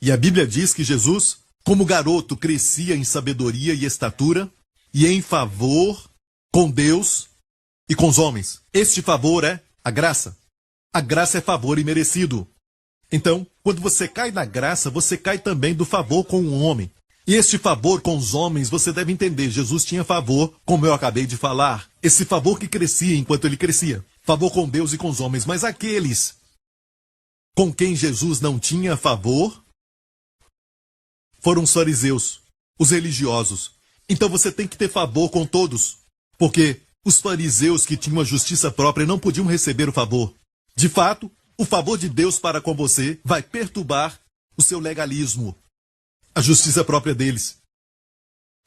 E a Bíblia diz que Jesus, como garoto, crescia em sabedoria e estatura e em favor com Deus e com os homens. Este favor é a graça. A graça é favor imerecido. Então, quando você cai na graça, você cai também do favor com o homem. E este favor com os homens, você deve entender, Jesus tinha favor, como eu acabei de falar. esse favor que crescia enquanto ele crescia. Favor com Deus e com os homens. Mas aqueles com quem Jesus não tinha favor foram os fariseus, os religiosos. Então você tem que ter favor com todos, porque os fariseus que tinham a justiça própria não podiam receber o favor. De fato, o favor de Deus para com você vai perturbar o seu legalismo, a justiça própria deles.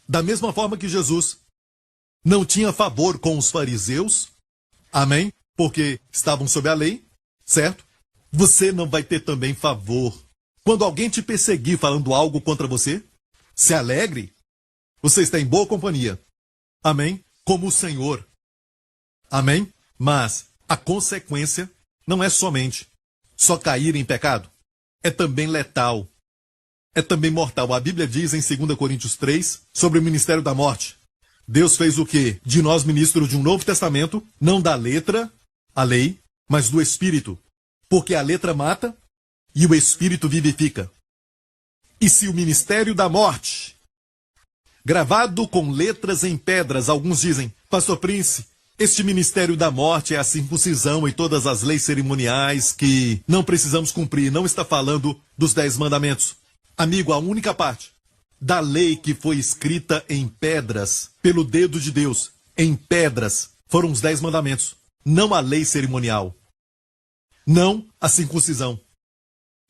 Da mesma forma que Jesus não tinha favor com os fariseus, amém? Porque estavam sob a lei, certo? Você não vai ter também favor. Quando alguém te perseguir falando algo contra você, se alegre, você está em boa companhia. Amém? Como o Senhor. Amém? Mas a consequência não é somente só cair em pecado. É também letal. É também mortal. A Bíblia diz em 2 Coríntios 3 sobre o ministério da morte. Deus fez o quê? De nós ministros de um novo testamento, não da letra, a lei, mas do Espírito. Porque a letra mata e o Espírito vivifica. E se o ministério da morte, gravado com letras em pedras, alguns dizem, Pastor Prince, este ministério da morte é a circuncisão e todas as leis cerimoniais que não precisamos cumprir. Não está falando dos 10 mandamentos. Amigo, a única parte da lei que foi escrita em pedras, pelo dedo de Deus, em pedras, foram os 10 mandamentos. Não a lei cerimonial. Não a circuncisão.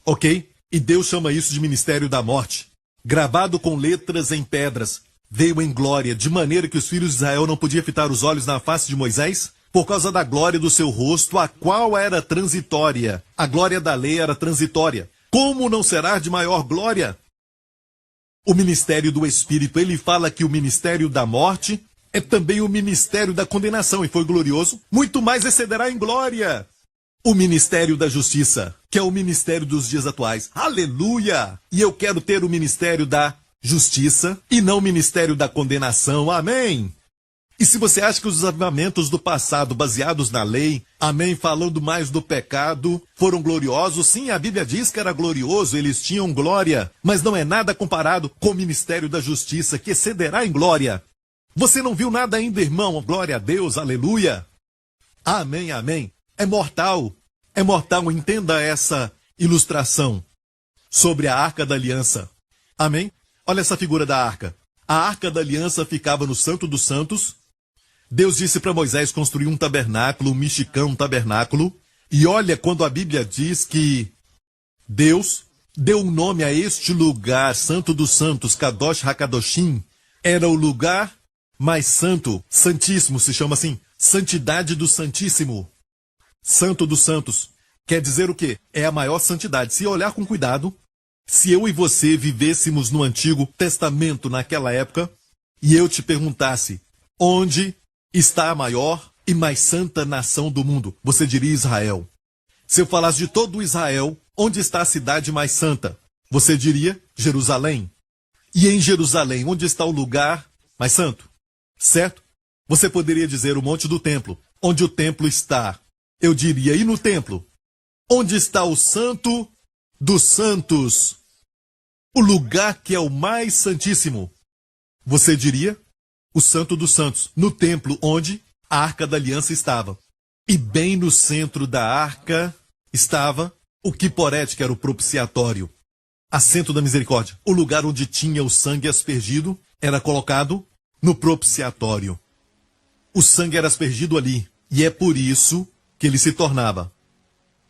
Ok? E Deus chama isso de ministério da morte. Gravado com letras em pedras. Veio em glória, de maneira que os filhos de Israel não podiam fitar os olhos na face de Moisés, por causa da glória do seu rosto, a qual era transitória. A glória da lei era transitória. Como não será de maior glória? O ministério do Espírito, ele fala que o ministério da morte é também o ministério da condenação, e foi glorioso. Muito mais excederá em glória o ministério da justiça, que é o ministério dos dias atuais. Aleluia! E eu quero ter o ministério da justiça e não o ministério da condenação. Amém! E se você acha que os avivamentos do passado, baseados na lei, amém, falando mais do pecado, foram gloriosos, sim, a Bíblia diz que era glorioso, eles tinham glória, mas não é nada comparado com o ministério da justiça, que excederá em glória. Você não viu nada ainda, irmão? Glória a Deus, aleluia! Amém, amém. É mortal, entenda essa ilustração sobre a Arca da Aliança. Amém? Olha essa figura da arca. A Arca da Aliança ficava no Santo dos Santos. Deus disse para Moisés construir um tabernáculo, um mexicano, um tabernáculo. E olha quando a Bíblia diz que Deus deu um nome a este lugar, Santo dos Santos, Kadosh HaKadoshim. Era o lugar mais santo, santíssimo, se chama assim, santidade do Santíssimo. Santo dos Santos. Quer dizer o quê? É a maior santidade. Se olhar com cuidado, se eu e você vivêssemos no Antigo Testamento naquela época, e eu te perguntasse, onde está a maior e mais santa nação do mundo? Você diria Israel. Se eu falasse de todo Israel, onde está a cidade mais santa? Você diria Jerusalém. E em Jerusalém, onde está o lugar mais santo? Certo? Você poderia dizer o Monte do Templo, onde o templo está. Eu diria, e no templo? Onde está o Santo dos Santos? O lugar que é o mais santíssimo. Você diria? O Santo dos Santos, no templo onde a Arca da Aliança estava. E bem no centro da arca estava o Kiporet, que era o propiciatório, assento da misericórdia. O lugar onde tinha o sangue aspergido era colocado no propiciatório. O sangue era aspergido ali, e é por isso que ele se tornava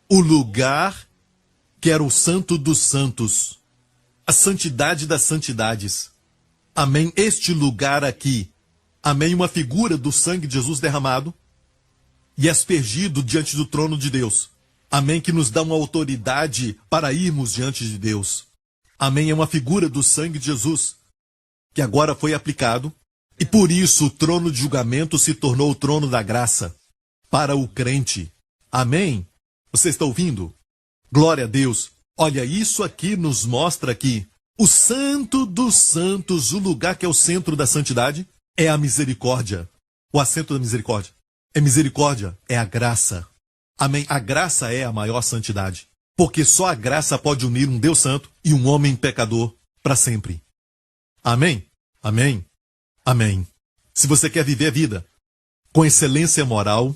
o lugar que era o Santo dos Santos, a santidade das santidades. Amém? Este lugar aqui, amém? Uma figura do sangue de Jesus derramado e aspergido diante do trono de Deus. Amém? Que nos dá uma autoridade para irmos diante de Deus. Amém? É uma figura do sangue de Jesus que agora foi aplicado, e por isso o trono de julgamento se tornou o trono da graça para o crente. Amém? Você está ouvindo? Glória a Deus. Olha, isso aqui nos mostra que o Santo dos Santos, o lugar que é o centro da santidade, é a misericórdia. O assento da misericórdia. É misericórdia, é a graça. Amém? A graça é a maior santidade. Porque só a graça pode unir um Deus santo e um homem pecador para sempre. Amém? Amém? Amém. Se você quer viver a vida com excelência moral,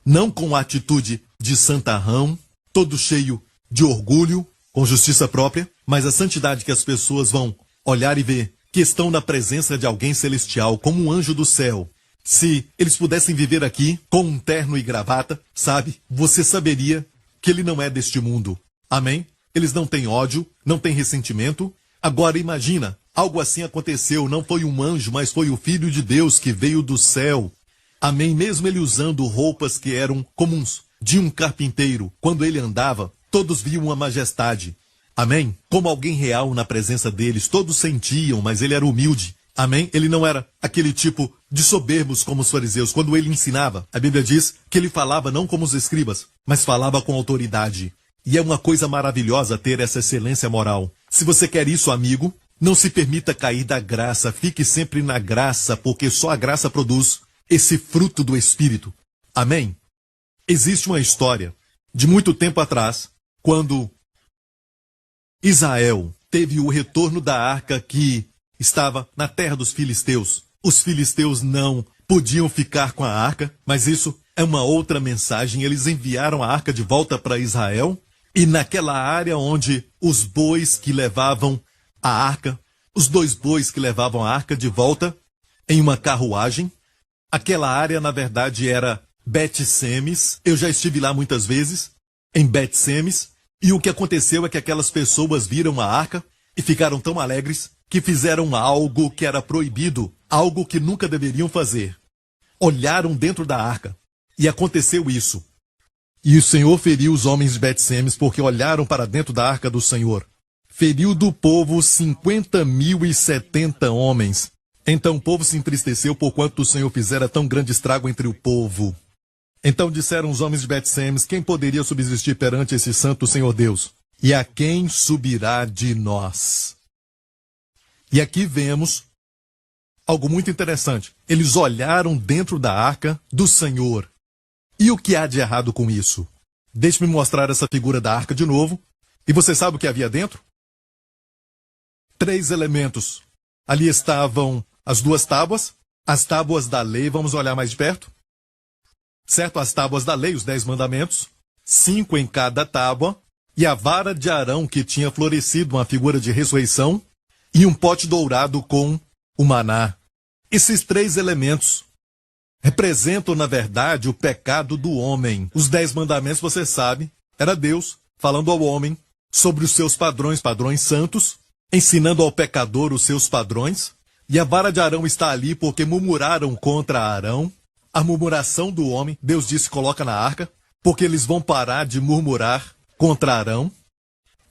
não com atitude de santarrão, todo cheio de orgulho, com justiça própria, mas a santidade que as pessoas vão olhar e ver que estão na presença de alguém celestial, como um anjo do céu. Se eles pudessem viver aqui com um terno e gravata, sabe, você saberia que ele não é deste mundo. Amém? Eles não têm ódio, não têm ressentimento. Agora imagina, algo assim aconteceu, não foi um anjo, mas foi o Filho de Deus que veio do céu. Amém? Mesmo ele usando roupas que eram comuns de um carpinteiro, quando ele andava, todos viam a majestade. Amém? Como alguém real na presença deles, todos sentiam, mas ele era humilde. Amém? Ele não era aquele tipo de soberbos como os fariseus. Quando ele ensinava, a Bíblia diz que ele falava não como os escribas, mas falava com autoridade. E é uma coisa maravilhosa ter essa excelência moral. Se você quer isso, amigo, não se permita cair da graça. Fique sempre na graça, porque só a graça produz esse fruto do Espírito. Amém? Existe uma história de muito tempo atrás, quando Israel teve o retorno da arca que estava na terra dos filisteus. Os filisteus não podiam ficar com a arca, mas isso é uma outra mensagem. Eles enviaram a arca de volta para Israel, e naquela área onde os bois que levavam a arca, os 2 bois que levavam a arca de volta em uma carruagem, aquela área na verdade era Bet-Semes. Eu já estive lá muitas vezes, em Bet-Semes, e o que aconteceu é que aquelas pessoas viram a arca e ficaram tão alegres que fizeram algo que era proibido, algo que nunca deveriam fazer. Olharam dentro da arca, e aconteceu isso. E o Senhor feriu os homens de Bet-Semes porque olharam para dentro da arca do Senhor. Feriu do povo 50.070 homens. Então o povo se entristeceu por quanto o Senhor fizera tão grande estrago entre o povo. Então disseram os homens de Bet-Semes: quem poderia subsistir perante esse santo Senhor Deus? E a quem subirá de nós? E aqui vemos algo muito interessante. Eles olharam dentro da arca do Senhor. E o que há de errado com isso? Deixe-me mostrar essa figura da arca de novo. E você sabe o que havia dentro? 3 elementos. Ali estavam as 2 tábuas, as tábuas da lei, vamos olhar mais de perto. Certo? As tábuas da lei, os 10 mandamentos, 5 em cada tábua, e a vara de Arão que tinha florescido, uma figura de ressurreição, e um pote dourado com o maná. Esses 3 elementos representam, na verdade, o pecado do homem. Os 10 mandamentos, você sabe, era Deus falando ao homem sobre os seus padrões, padrões santos, ensinando ao pecador os seus padrões. E a vara de Arão está ali porque murmuraram contra Arão. A murmuração do homem, Deus disse, coloca na arca, porque eles vão parar de murmurar contra Arão.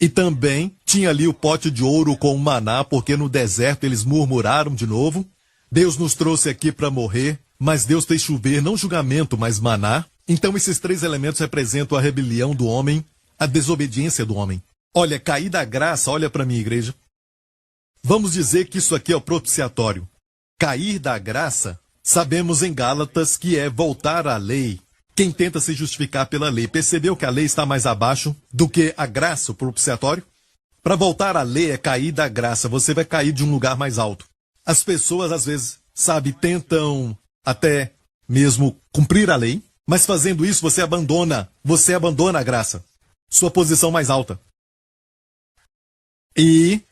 E também tinha ali o pote de ouro com o maná, porque no deserto eles murmuraram de novo. Deus nos trouxe aqui para morrer, mas Deus fez chover, não julgamento, mas maná. Então esses 3 elementos representam a rebelião do homem, a desobediência do homem. Olha, cair da graça, olha para mim, igreja. Vamos dizer que isso aqui é o propiciatório. Cair da graça, sabemos em Gálatas que é voltar à lei. Quem tenta se justificar pela lei, percebeu que a lei está mais abaixo do que a graça, o propiciatório? Para voltar à lei é cair da graça, você vai cair de um lugar mais alto. As pessoas, às vezes, sabe, tentam até mesmo cumprir a lei, mas fazendo isso você abandona a graça, sua posição mais alta. E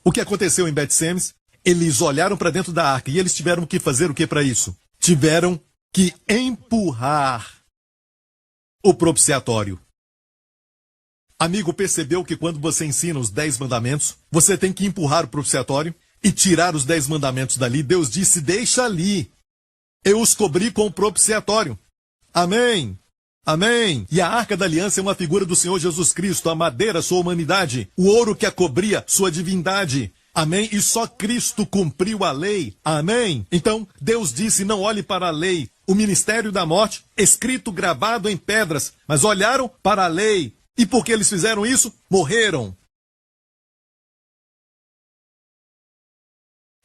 o que aconteceu em Bet-Semes? Eles olharam para dentro da arca e eles tiveram que fazer o que para isso? Tiveram que empurrar o propiciatório. Amigo, percebeu que quando você ensina os 10 mandamentos, você tem que empurrar o propiciatório e tirar os 10 mandamentos dali? Deus disse, deixa ali. Eu os cobri com o propiciatório. Amém. Amém. E a arca da aliança é uma figura do Senhor Jesus Cristo, a madeira, sua humanidade, o ouro que a cobria, sua divindade. Amém? E só Cristo cumpriu a lei. Amém? Então, Deus disse, não olhe para a lei, o ministério da morte, escrito, gravado em pedras, mas olharam para a lei. E porque eles fizeram isso, morreram.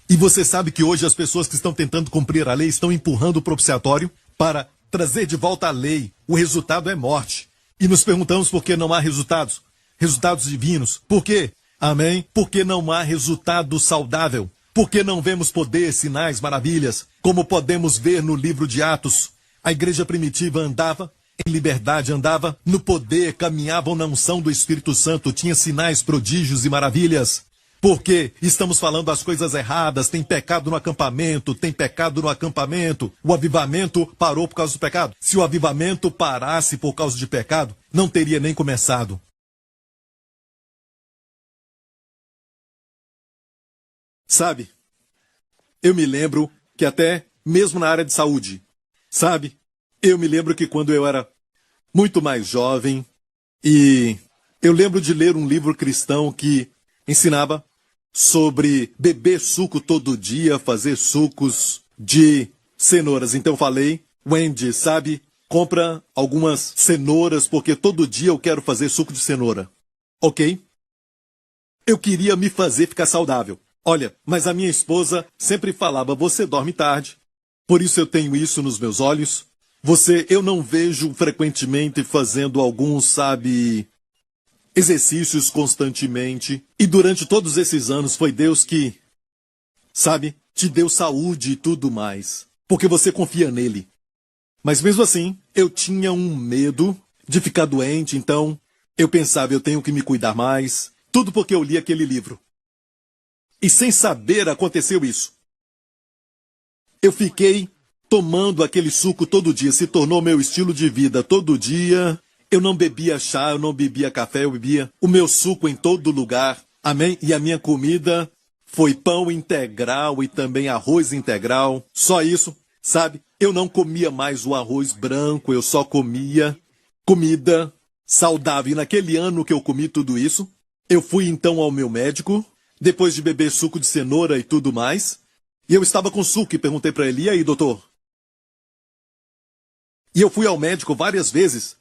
E você sabe que hoje as pessoas que estão tentando cumprir a lei estão empurrando o propiciatório para trazer de volta a lei. O resultado é morte. E nos perguntamos por que não há resultados. Resultados divinos. Por quê? Amém? Porque não há resultado saudável. Porque não vemos poder, sinais, maravilhas, como podemos ver no livro de Atos, A igreja primitiva andava em liberdade, andava no poder, caminhavam na unção do Espírito Santo, tinha sinais, prodígios e maravilhas. Porque estamos falando as coisas erradas, tem pecado no acampamento, tem pecado no acampamento. O avivamento parou por causa do pecado. Se o avivamento parasse por causa de pecado, não teria nem começado. Sabe, eu me lembro que até mesmo na área de saúde, sabe, eu me lembro que quando eu era muito mais jovem, e eu lembro de ler um livro cristão que ensinava sobre beber suco todo dia, fazer sucos de cenouras. Então eu falei, Wendy, sabe, compra algumas cenouras porque todo dia eu quero fazer suco de cenoura. Ok? Eu queria me fazer ficar saudável. Olha, mas a minha esposa sempre falava, você dorme tarde, por isso eu tenho isso nos meus olhos. Eu não vejo frequentemente fazendo alguns, sabe, exercícios constantemente. E durante todos esses anos foi Deus que, sabe, te deu saúde e tudo mais. Porque você confia nele. Mas mesmo assim, eu tinha um medo de ficar doente, então eu pensava, eu tenho que me cuidar mais. Tudo porque eu li aquele livro. E sem saber aconteceu isso. Eu fiquei tomando aquele suco todo dia, se tornou meu estilo de vida todo dia. Eu não bebia chá, eu não bebia café, eu bebia o meu suco em todo lugar. Amém? E a minha comida foi pão integral e também arroz integral. Só isso, sabe? Eu não comia mais o arroz branco, eu só comia comida saudável. E naquele ano que eu comi tudo isso, eu fui então ao meu médico, depois de beber suco de cenoura e tudo mais. E eu estava com suco e perguntei para ele, e aí, doutor? E eu fui ao médico várias vezes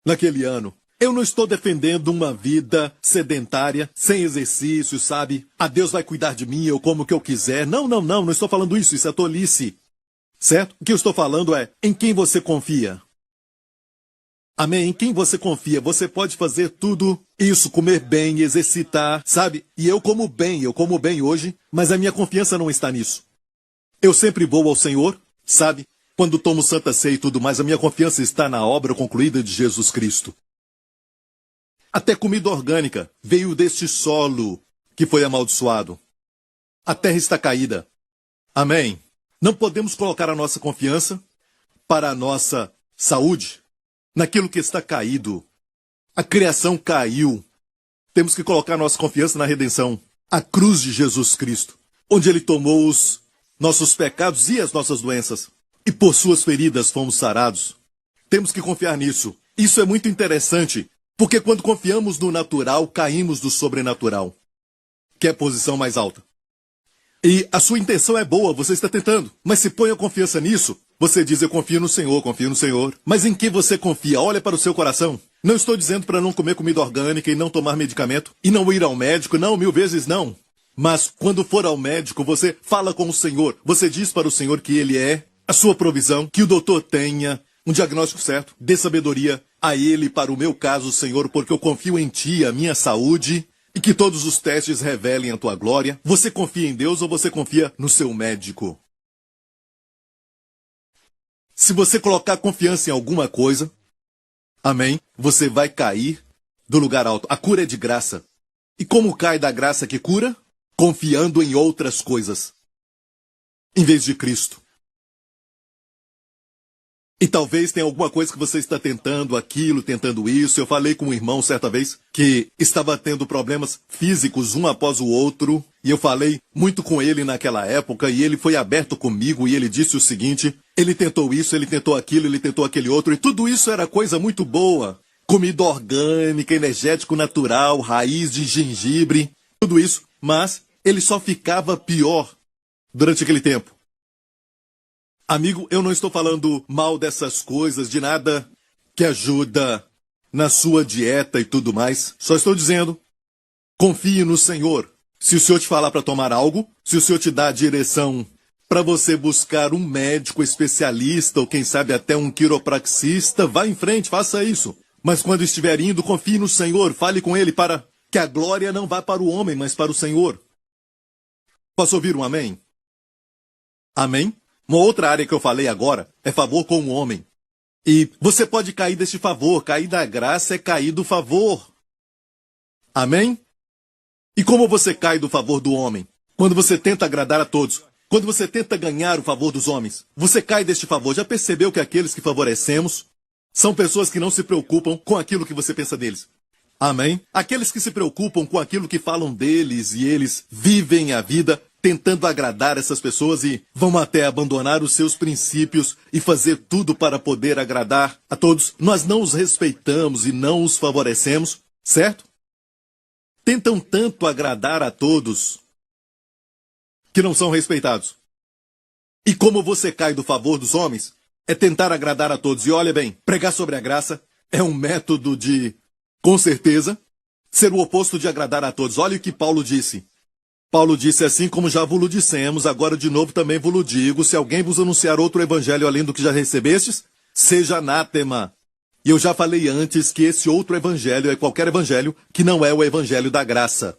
naquele ano. Eu não estou defendendo uma vida sedentária, sem exercício, sabe? A Deus vai cuidar de mim, eu como o que eu quiser. Não estou falando isso, isso é tolice. Certo? O que eu estou falando é, em quem você confia? Amém? Em quem você confia? Você pode fazer tudo isso, comer bem, exercitar, sabe? E eu como bem hoje, mas a minha confiança não está nisso. Eu sempre vou ao Senhor, sabe? Quando tomo Santa Ceia e tudo mais, a minha confiança está na obra concluída de Jesus Cristo. Até comida orgânica veio deste solo que foi amaldiçoado. A terra está caída. Amém? Não podemos colocar a nossa confiança para a nossa saúde naquilo que está caído. A criação caiu. Temos que colocar nossa confiança na redenção. A cruz de Jesus Cristo, onde Ele tomou os nossos pecados e as nossas doenças. E por suas feridas fomos sarados. Temos que confiar nisso. Isso é muito interessante, porque quando confiamos no natural, caímos do sobrenatural, que é a posição mais alta. E a sua intenção é boa, você está tentando, mas se põe a confiança nisso, você diz, eu confio no Senhor, confio no Senhor. Mas em que você confia? Olha para o seu coração. Não estou dizendo para não comer comida orgânica e não tomar medicamento, e não ir ao médico, não, 1000 vezes não. Mas quando for ao médico, você fala com o Senhor, você diz para o Senhor que Ele é a sua provisão, que o doutor tenha um diagnóstico certo, dê sabedoria a Ele para o meu caso, Senhor, porque eu confio em Ti, a minha saúde, e que todos os testes revelem a Tua glória. Você confia em Deus ou você confia no seu médico? Se você colocar confiança em alguma coisa, amém, você vai cair do lugar alto. A cura é de graça. E como cai da graça que cura? Confiando em outras coisas, em vez de Cristo. E talvez tenha alguma coisa que você está tentando aquilo, tentando isso. Eu falei com um irmão certa vez que estava tendo problemas físicos um após o outro. E eu falei muito com ele naquela época e ele foi aberto comigo e ele disse o seguinte, ele tentou isso, ele tentou aquilo, ele tentou aquele outro e tudo isso era coisa muito boa. Comida orgânica, energético natural, raiz de gengibre, tudo isso. Mas ele só ficava pior durante aquele tempo. Amigo, eu não estou falando mal dessas coisas, de nada que ajuda na sua dieta e tudo mais. Só estou dizendo, confie no Senhor. Se o Senhor te falar para tomar algo, se o Senhor te dá a direção para você buscar um médico especialista ou quem sabe até um quiropraxista, vá em frente, faça isso. Mas quando estiver indo, confie no Senhor, fale com Ele para que a glória não vá para o homem, mas para o Senhor. Posso ouvir um amém? Amém? Uma outra área que eu falei agora é favor com o homem. E você pode cair deste favor. Cair da graça é cair do favor. Amém? E como você cai do favor do homem? Quando você tenta agradar a todos. Quando você tenta ganhar o favor dos homens. Você cai deste favor. Já percebeu que aqueles que favorecemos são pessoas que não se preocupam com aquilo que você pensa deles? Amém? Aqueles que se preocupam com aquilo que falam deles e eles vivem a vida tentando agradar essas pessoas e vão até abandonar os seus princípios e fazer tudo para poder agradar a todos. Nós não os respeitamos e não os favorecemos, certo? Tentam tanto agradar a todos que não são respeitados. E como você cai do favor dos homens, é tentar agradar a todos. E olha bem, pregar sobre a graça é um método de, com certeza, ser o oposto de agradar a todos. Olha o que Paulo disse. Paulo disse assim: como já vos dissemos, agora de novo também vos digo, se alguém vos anunciar outro evangelho além do que já recebestes, seja anátema. E eu já falei antes que esse outro evangelho é qualquer evangelho que não é o evangelho da graça.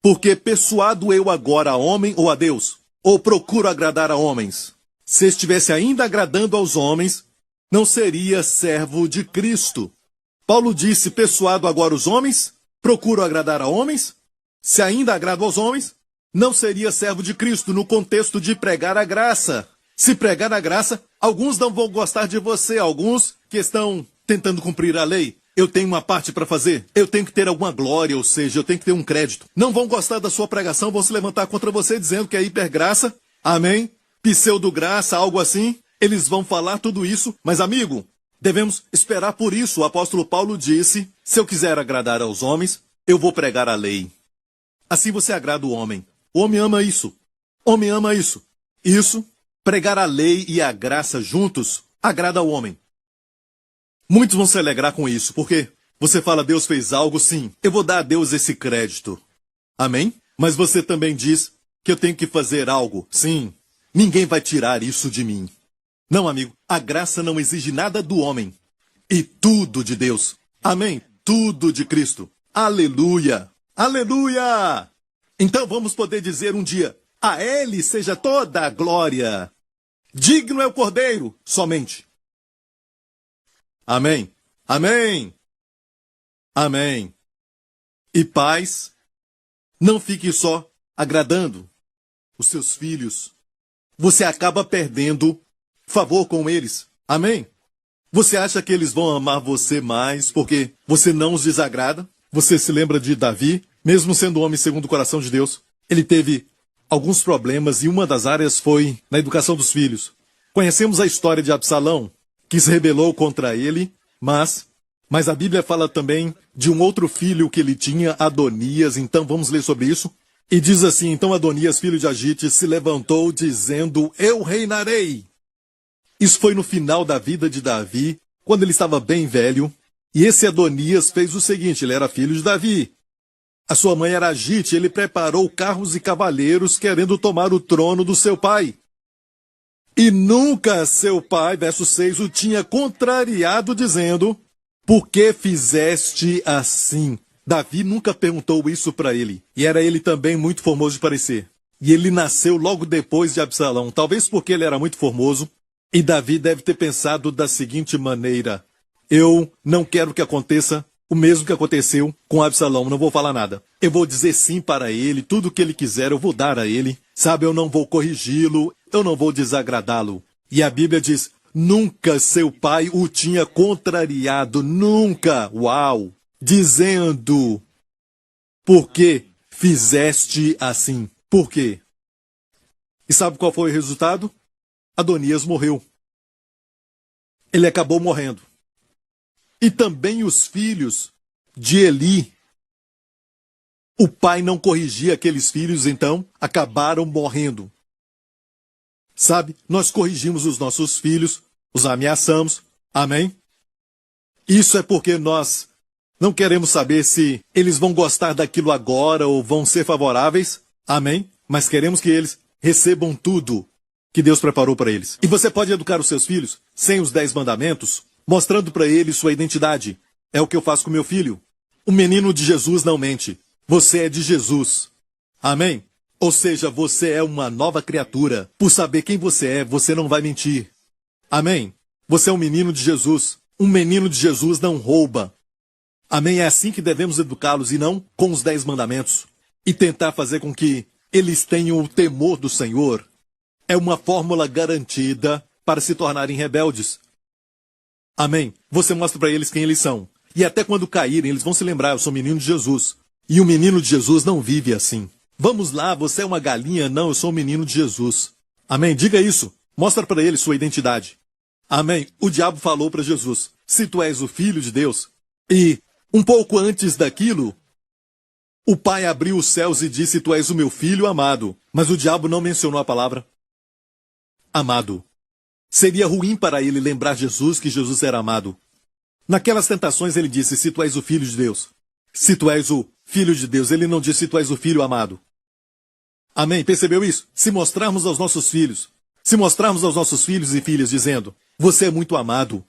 Porque persuado eu agora a homem ou a Deus? Ou procuro agradar a homens? Se estivesse ainda agradando aos homens, não seria servo de Cristo. Paulo disse: persuado agora os homens? Procuro agradar a homens? Se ainda agrado aos homens, não seria servo de Cristo no contexto de pregar a graça. Se pregar a graça, alguns não vão gostar de você, alguns que estão tentando cumprir a lei. Eu tenho uma parte para fazer, eu tenho que ter alguma glória, ou seja, eu tenho que ter um crédito. Não vão gostar da sua pregação, vão se levantar contra você dizendo que é hipergraça, amém? Pseudo-graça, algo assim. Eles vão falar tudo isso, mas amigo, devemos esperar por isso. O apóstolo Paulo disse: se eu quiser agradar aos homens, eu vou pregar a lei. Assim você agrada o homem. O homem ama isso. O homem ama isso. Isso, pregar a lei e a graça juntos, agrada ao homem. Muitos vão se alegrar com isso, porque você fala: Deus fez algo, sim, eu vou dar a Deus esse crédito. Amém? Mas você também diz que eu tenho que fazer algo. Sim, ninguém vai tirar isso de mim. Não, amigo, a graça não exige nada do homem. E tudo de Deus. Amém? Tudo de Cristo. Aleluia! Aleluia! Então vamos poder dizer um dia: a Ele seja toda a glória. Digno é o Cordeiro, somente. Amém. Amém. Amém. E pais, não fique só agradando os seus filhos. Você acaba perdendo favor com eles. Amém? Você acha que eles vão amar você mais porque você não os desagrada? Você se lembra de Davi? Mesmo sendo homem segundo o coração de Deus, ele teve alguns problemas e uma das áreas foi na educação dos filhos. Conhecemos a história de Absalão, que se rebelou contra ele, mas a Bíblia fala também de um outro filho que ele tinha, Adonias. Então vamos ler sobre isso. E diz assim: então Adonias, filho de Agite, se levantou dizendo: eu reinarei. Isso foi no final da vida de Davi, quando ele estava bem velho. E esse Adonias fez o seguinte: ele era filho de Davi. A sua mãe era Agite, ele preparou carros e cavaleiros querendo tomar o trono do seu pai. E nunca seu pai, verso 6, o tinha contrariado, dizendo: por que fizeste assim? Davi nunca perguntou isso para ele. E era ele também muito formoso de parecer. E ele nasceu logo depois de Absalão, talvez porque ele era muito formoso. E Davi deve ter pensado da seguinte maneira: eu não quero que aconteça o mesmo que aconteceu com Absalão, não vou falar nada. Eu vou dizer sim para ele, tudo o que ele quiser eu vou dar a ele. Sabe, eu não vou corrigi-lo, eu não vou desagradá-lo. E a Bíblia diz: nunca seu pai o tinha contrariado, nunca, uau, dizendo: por que fizeste assim? Por quê? E sabe qual foi o resultado? Adonias morreu. Ele acabou morrendo. E também os filhos de Eli. O pai não corrigia aqueles filhos, então acabaram morrendo. Sabe, nós corrigimos os nossos filhos, os ameaçamos, amém? Isso é porque nós não queremos saber se eles vão gostar daquilo agora ou vão ser favoráveis, amém? Mas queremos que eles recebam tudo que Deus preparou para eles. E você pode educar os seus filhos sem os 10 mandamentos, mostrando para eles sua identidade. É o que eu faço com meu filho. O menino de Jesus não mente. Você é de Jesus. Amém? Ou seja, você é uma nova criatura. Por saber quem você é, você não vai mentir. Amém? Você é um menino de Jesus. Um menino de Jesus não rouba. Amém? É assim que devemos educá-los e não com os 10 mandamentos. E tentar fazer com que eles tenham o temor do Senhor. É uma fórmula garantida para se tornarem rebeldes. Amém? Você mostra para eles quem eles são. E até quando caírem, eles vão se lembrar, eu sou menino de Jesus. E o menino de Jesus não vive assim. Vamos lá, você é uma galinha? Não, eu sou um menino de Jesus. Amém? Diga isso. Mostra para eles sua identidade. Amém? O diabo falou para Jesus, se tu és o filho de Deus. E um pouco antes daquilo, o pai abriu os céus e disse, tu és o meu filho amado. Mas o diabo não mencionou a palavra amado. Seria ruim para ele lembrar Jesus que Jesus era amado. Naquelas tentações ele disse, se tu és o filho de Deus. Se tu és o filho de Deus, ele não disse, se tu és o filho amado. Amém? Percebeu isso? Se mostrarmos aos nossos filhos e filhas dizendo, você é muito amado,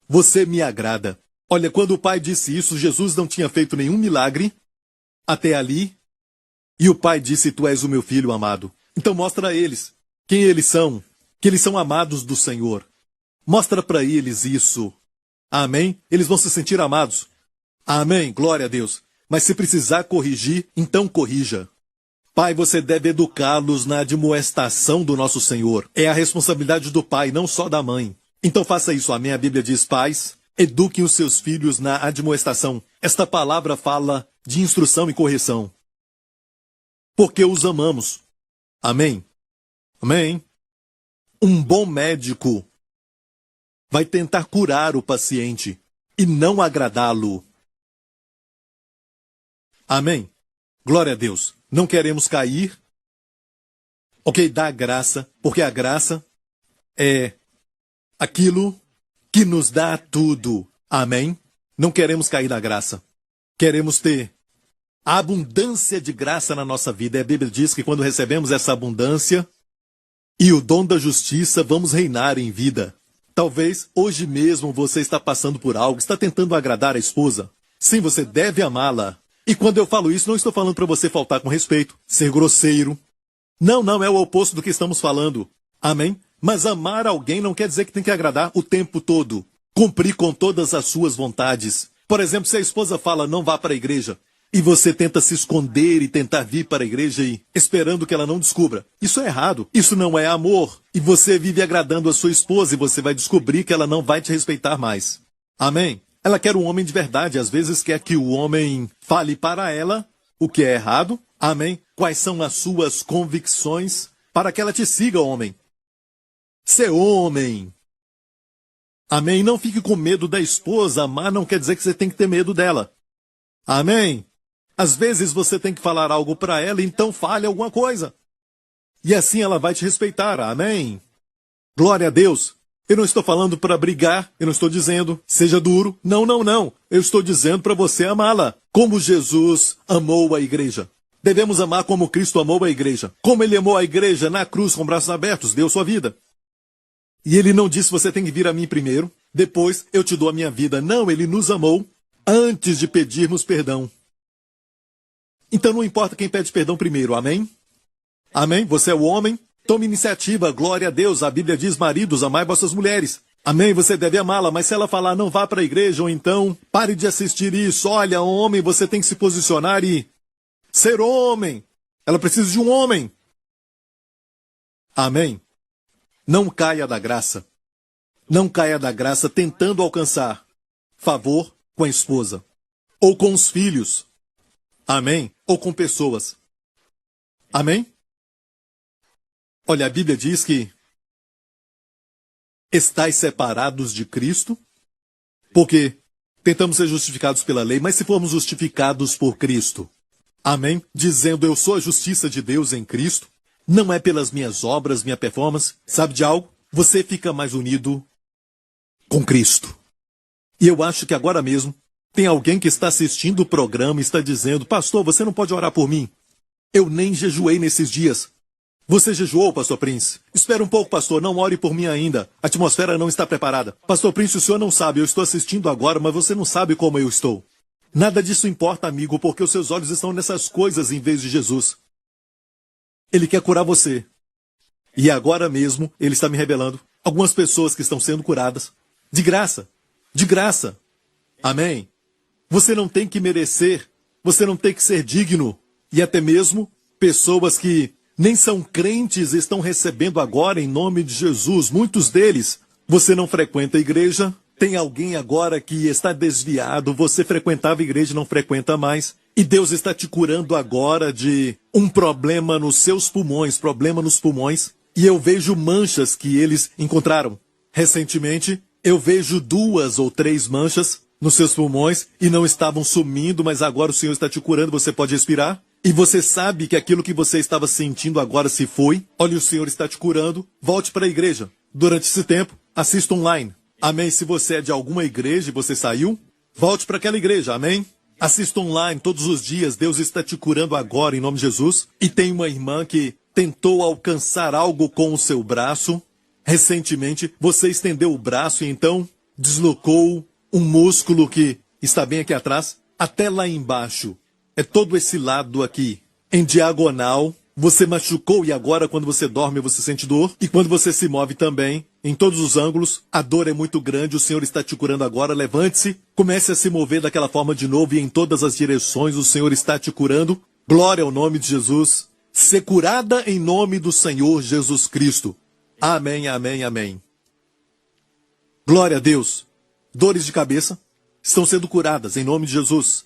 você me agrada. Olha, quando o pai disse isso, Jesus não tinha feito nenhum milagre até ali, e o pai disse, tu és o meu filho amado. Então mostra a eles quem eles são, que eles são amados do Senhor. Mostra para eles isso. Amém? Eles vão se sentir amados. Amém? Glória a Deus. Mas se precisar corrigir, então corrija. Pai, você deve educá-los na admoestação do nosso Senhor. É a responsabilidade do pai, não só da mãe. Então faça isso, amém? A Bíblia diz, pais, eduquem os seus filhos na admoestação. Esta palavra fala de instrução e correção. Porque os amamos. Amém? Amém? Um bom médico vai tentar curar o paciente e não agradá-lo. Amém? Glória a Deus. Não queremos cair. Ok, dá graça, porque a graça é aquilo que nos dá tudo. Amém? Não queremos cair da graça. Queremos ter a abundância de graça na nossa vida. E a Bíblia diz que quando recebemos essa abundância e o dom da justiça, vamos reinar em vida. Talvez hoje mesmo você está passando por algo, está tentando agradar a esposa. Sim, você deve amá-la. E quando eu falo isso, não estou falando para você faltar com respeito, ser grosseiro. Não, é o oposto do que estamos falando. Amém? Mas amar alguém não quer dizer que tem que agradar o tempo todo. Cumprir com todas as suas vontades. Por exemplo, se a esposa fala, não vá para a igreja, e você tenta se esconder e tentar vir para a igreja e esperando que ela não descubra. Isso é errado. Isso não é amor. E você vive agradando a sua esposa e você vai descobrir que ela não vai te respeitar mais. Amém? Ela quer um homem de verdade. Às vezes quer que o homem fale para ela o que é errado. Amém? Quais são as suas convicções para que ela te siga, homem. Ser homem. Amém? Não fique com medo da esposa. Amar não quer dizer que você tem que ter medo dela. Amém? Às vezes você tem que falar algo para ela, então fale alguma coisa. E assim ela vai te respeitar. Amém? Glória a Deus. Eu não estou falando para brigar, eu não estou dizendo, seja duro. Não. Eu estou dizendo para você amá-la, como Jesus amou a igreja. Devemos amar como Cristo amou a igreja. Como ele amou a igreja na cruz com braços abertos, deu sua vida. E ele não disse, você tem que vir a mim primeiro, depois eu te dou a minha vida. Não, ele nos amou antes de pedirmos perdão. Então não importa quem pede perdão primeiro, amém? Amém? Você é o homem? Tome iniciativa, glória a Deus. A Bíblia diz, maridos, amai vossas mulheres. Amém? Você deve amá-la, mas se ela falar, não vá para a igreja, ou então, pare de assistir isso. Olha, homem, você tem que se posicionar e ser homem. Ela precisa de um homem. Amém? Não caia da graça. Não caia da graça tentando alcançar favor com a esposa. Ou com os filhos. Amém? Ou com pessoas. Amém? Olha, a Bíblia diz que estais separados de Cristo, porque tentamos ser justificados pela lei, mas se formos justificados por Cristo, amém? Dizendo, eu sou a justiça de Deus em Cristo, não é pelas minhas obras, minha performance, sabe de algo? Você fica mais unido com Cristo. E eu acho que agora mesmo, tem alguém que está assistindo o programa e está dizendo, pastor, você não pode orar por mim. Eu nem jejuei nesses dias. Você jejuou, pastor Prince? Espera um pouco, pastor, não ore por mim ainda. A atmosfera não está preparada. Pastor Prince, o senhor não sabe, eu estou assistindo agora, mas você não sabe como eu estou. Nada disso importa, amigo, porque os seus olhos estão nessas coisas em vez de Jesus. Ele quer curar você. E agora mesmo, ele está me revelando algumas pessoas que estão sendo curadas. De graça. De graça. Amém? Você não tem que merecer. Você não tem que ser digno. E até mesmo pessoas que nem são crentes estão recebendo agora em nome de Jesus. Muitos deles, você não frequenta a igreja. Tem alguém agora que está desviado. Você frequentava a igreja e não frequenta mais. E Deus está te curando agora de um problema nos seus pulmões, problema nos pulmões. E eu vejo manchas que eles encontraram. Recentemente, eu vejo 2 ou 3 manchas nos seus pulmões e não estavam sumindo, mas agora o Senhor está te curando, você pode respirar. E você sabe que aquilo que você estava sentindo agora se foi. Olha, o Senhor está te curando. Volte para a igreja. Durante esse tempo, assista online. Amém? Se você é de alguma igreja e você saiu, volte para aquela igreja. Amém? Assista online todos os dias. Deus está te curando agora em nome de Jesus. E tem uma irmã que tentou alcançar algo com o seu braço. Recentemente, você estendeu o braço e então deslocou um músculo que está bem aqui atrás até lá embaixo. É todo esse lado aqui, em diagonal. Você machucou e agora quando você dorme você sente dor. E quando você se move também, em todos os ângulos, a dor é muito grande. O Senhor está te curando agora. Levante-se, comece a se mover daquela forma de novo e em todas as direções o Senhor está te curando. Glória ao nome de Jesus. Ser curada em nome do Senhor Jesus Cristo. Amém, amém, amém. Glória a Deus. Dores de cabeça estão sendo curadas em nome de Jesus.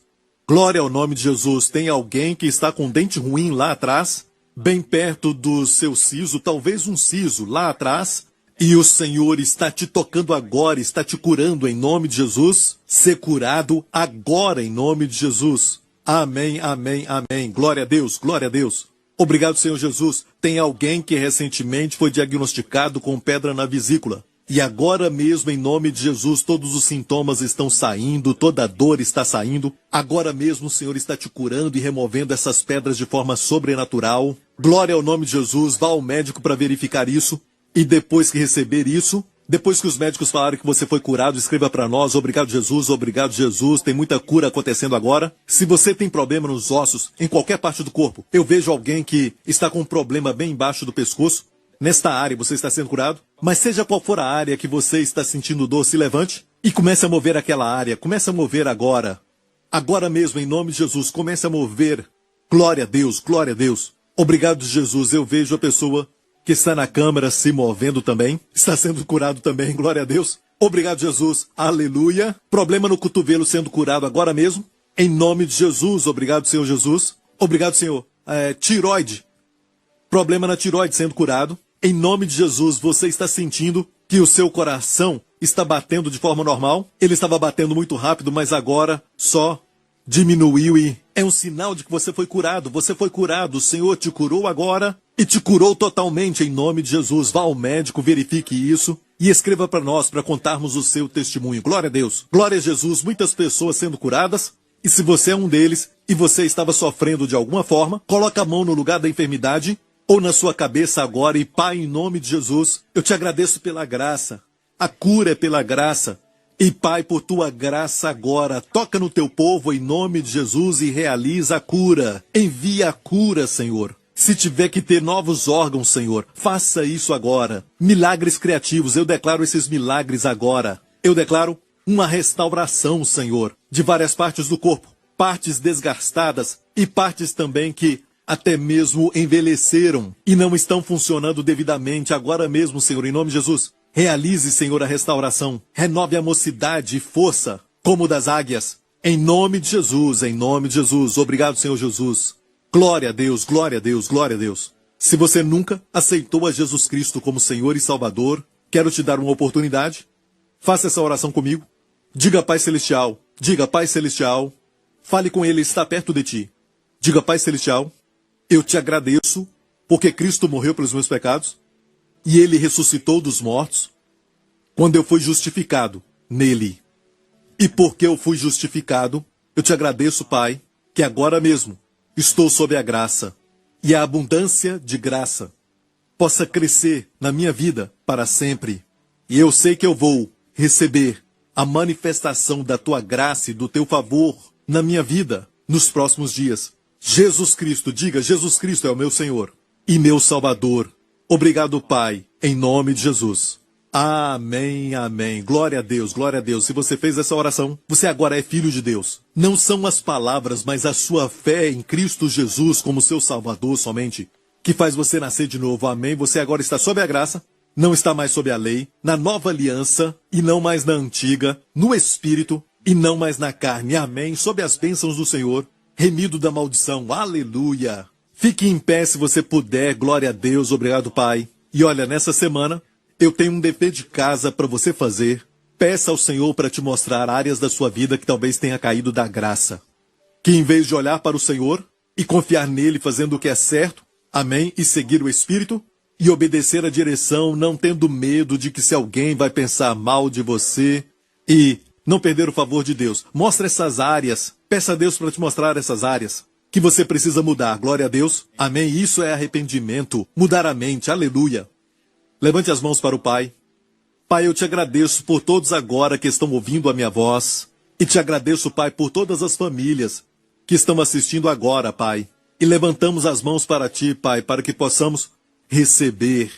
Glória ao nome de Jesus. Tem alguém que está com dente ruim lá atrás, bem perto do seu siso, talvez um siso lá atrás, e o Senhor está te tocando agora, está te curando em nome de Jesus. Ser curado agora em nome de Jesus. Amém, amém, amém. Glória a Deus, glória a Deus. Obrigado, Senhor Jesus. Tem alguém que recentemente foi diagnosticado com pedra na vesícula. E agora mesmo, em nome de Jesus, todos os sintomas estão saindo, toda a dor está saindo. Agora mesmo o Senhor está te curando e removendo essas pedras de forma sobrenatural. Glória ao nome de Jesus. Vá ao médico para verificar isso. E depois que receber isso, depois que os médicos falarem que você foi curado, escreva para nós. Obrigado, Jesus. Obrigado, Jesus. Tem muita cura acontecendo agora. Se você tem problema nos ossos, em qualquer parte do corpo, eu vejo alguém que está com um problema bem embaixo do pescoço. Nesta área você está sendo curado, mas seja qual for a área que você está sentindo dor, se levante e comece a mover aquela área. Comece a mover agora. Agora mesmo, em nome de Jesus, comece a mover. Glória a Deus, glória a Deus. Obrigado, Jesus. Eu vejo a pessoa que está na câmara se movendo também. Está sendo curado também, glória a Deus. Obrigado, Jesus. Aleluia. Problema no cotovelo sendo curado agora mesmo. Em nome de Jesus. Obrigado, Senhor Jesus. Obrigado, Senhor. Tiroide. Problema na tiroide sendo curado. Em nome de Jesus, você está sentindo que o seu coração está batendo de forma normal? Ele estava batendo muito rápido, mas agora só diminuiu e é um sinal de que você foi curado. Você foi curado. O Senhor te curou agora e te curou totalmente em nome de Jesus. Vá ao médico, verifique isso e escreva para nós para contarmos o seu testemunho. Glória a Deus. Glória a Jesus. Muitas pessoas sendo curadas. E se você é um deles e você estava sofrendo de alguma forma, coloca a mão no lugar da enfermidade ou na sua cabeça agora e Pai, em nome de Jesus, eu te agradeço pela graça. A cura é pela graça. E Pai, por tua graça agora, toca no teu povo em nome de Jesus e realiza a cura. Envia a cura, Senhor. Se tiver que ter novos órgãos, Senhor, faça isso agora. Milagres criativos, eu declaro esses milagres agora. Eu declaro uma restauração, Senhor, de várias partes do corpo. Partes desgastadas e partes também que até mesmo envelheceram e não estão funcionando devidamente. Agora mesmo, Senhor, em nome de Jesus, realize, Senhor, a restauração. Renove a mocidade e força, como das águias. Em nome de Jesus, em nome de Jesus. Obrigado, Senhor Jesus. Glória a Deus, glória a Deus, glória a Deus. Se você nunca aceitou a Jesus Cristo como Senhor e Salvador, quero te dar uma oportunidade. Faça essa oração comigo. Diga, Pai Celestial. Diga, Pai Celestial. Fale com Ele, está perto de ti. Diga, Pai Celestial. Eu te agradeço, porque Cristo morreu pelos meus pecados, e Ele ressuscitou dos mortos, quando eu fui justificado nele. E porque eu fui justificado, eu te agradeço, Pai, que agora mesmo estou sob a graça, e a abundância de graça possa crescer na minha vida para sempre. E eu sei que eu vou receber a manifestação da tua graça e do teu favor na minha vida nos próximos dias. Jesus Cristo, diga, Jesus Cristo é o meu Senhor e meu Salvador. Obrigado, Pai, em nome de Jesus. Amém, amém. Glória a Deus, glória a Deus. Se você fez essa oração, você agora é filho de Deus. Não são as palavras, mas a sua fé em Cristo Jesus como seu Salvador somente, que faz você nascer de novo. Amém. Você agora está sob a graça, não está mais sob a lei, na nova aliança e não mais na antiga, no Espírito e não mais na carne. Amém. Sob as bênçãos do Senhor, remido da maldição. Aleluia. Fique em pé se você puder. Glória a Deus. Obrigado, Pai. E olha, nessa semana, eu tenho um dever de casa para você fazer. Peça ao Senhor para te mostrar áreas da sua vida que talvez tenha caído da graça. Que em vez de olhar para o Senhor e confiar nele fazendo o que é certo, amém, e seguir o Espírito, e obedecer a direção, não tendo medo de que se alguém vai pensar mal de você e não perder o favor de Deus. Mostre essas áreas. Peça a Deus para te mostrar essas áreas que você precisa mudar. Glória a Deus. Amém. Isso é arrependimento. Mudar a mente. Aleluia. Levante as mãos para o Pai. Pai, eu te agradeço por todos agora que estão ouvindo a minha voz. E te agradeço, Pai, por todas as famílias que estão assistindo agora, Pai. E levantamos as mãos para ti, Pai, para que possamos receber,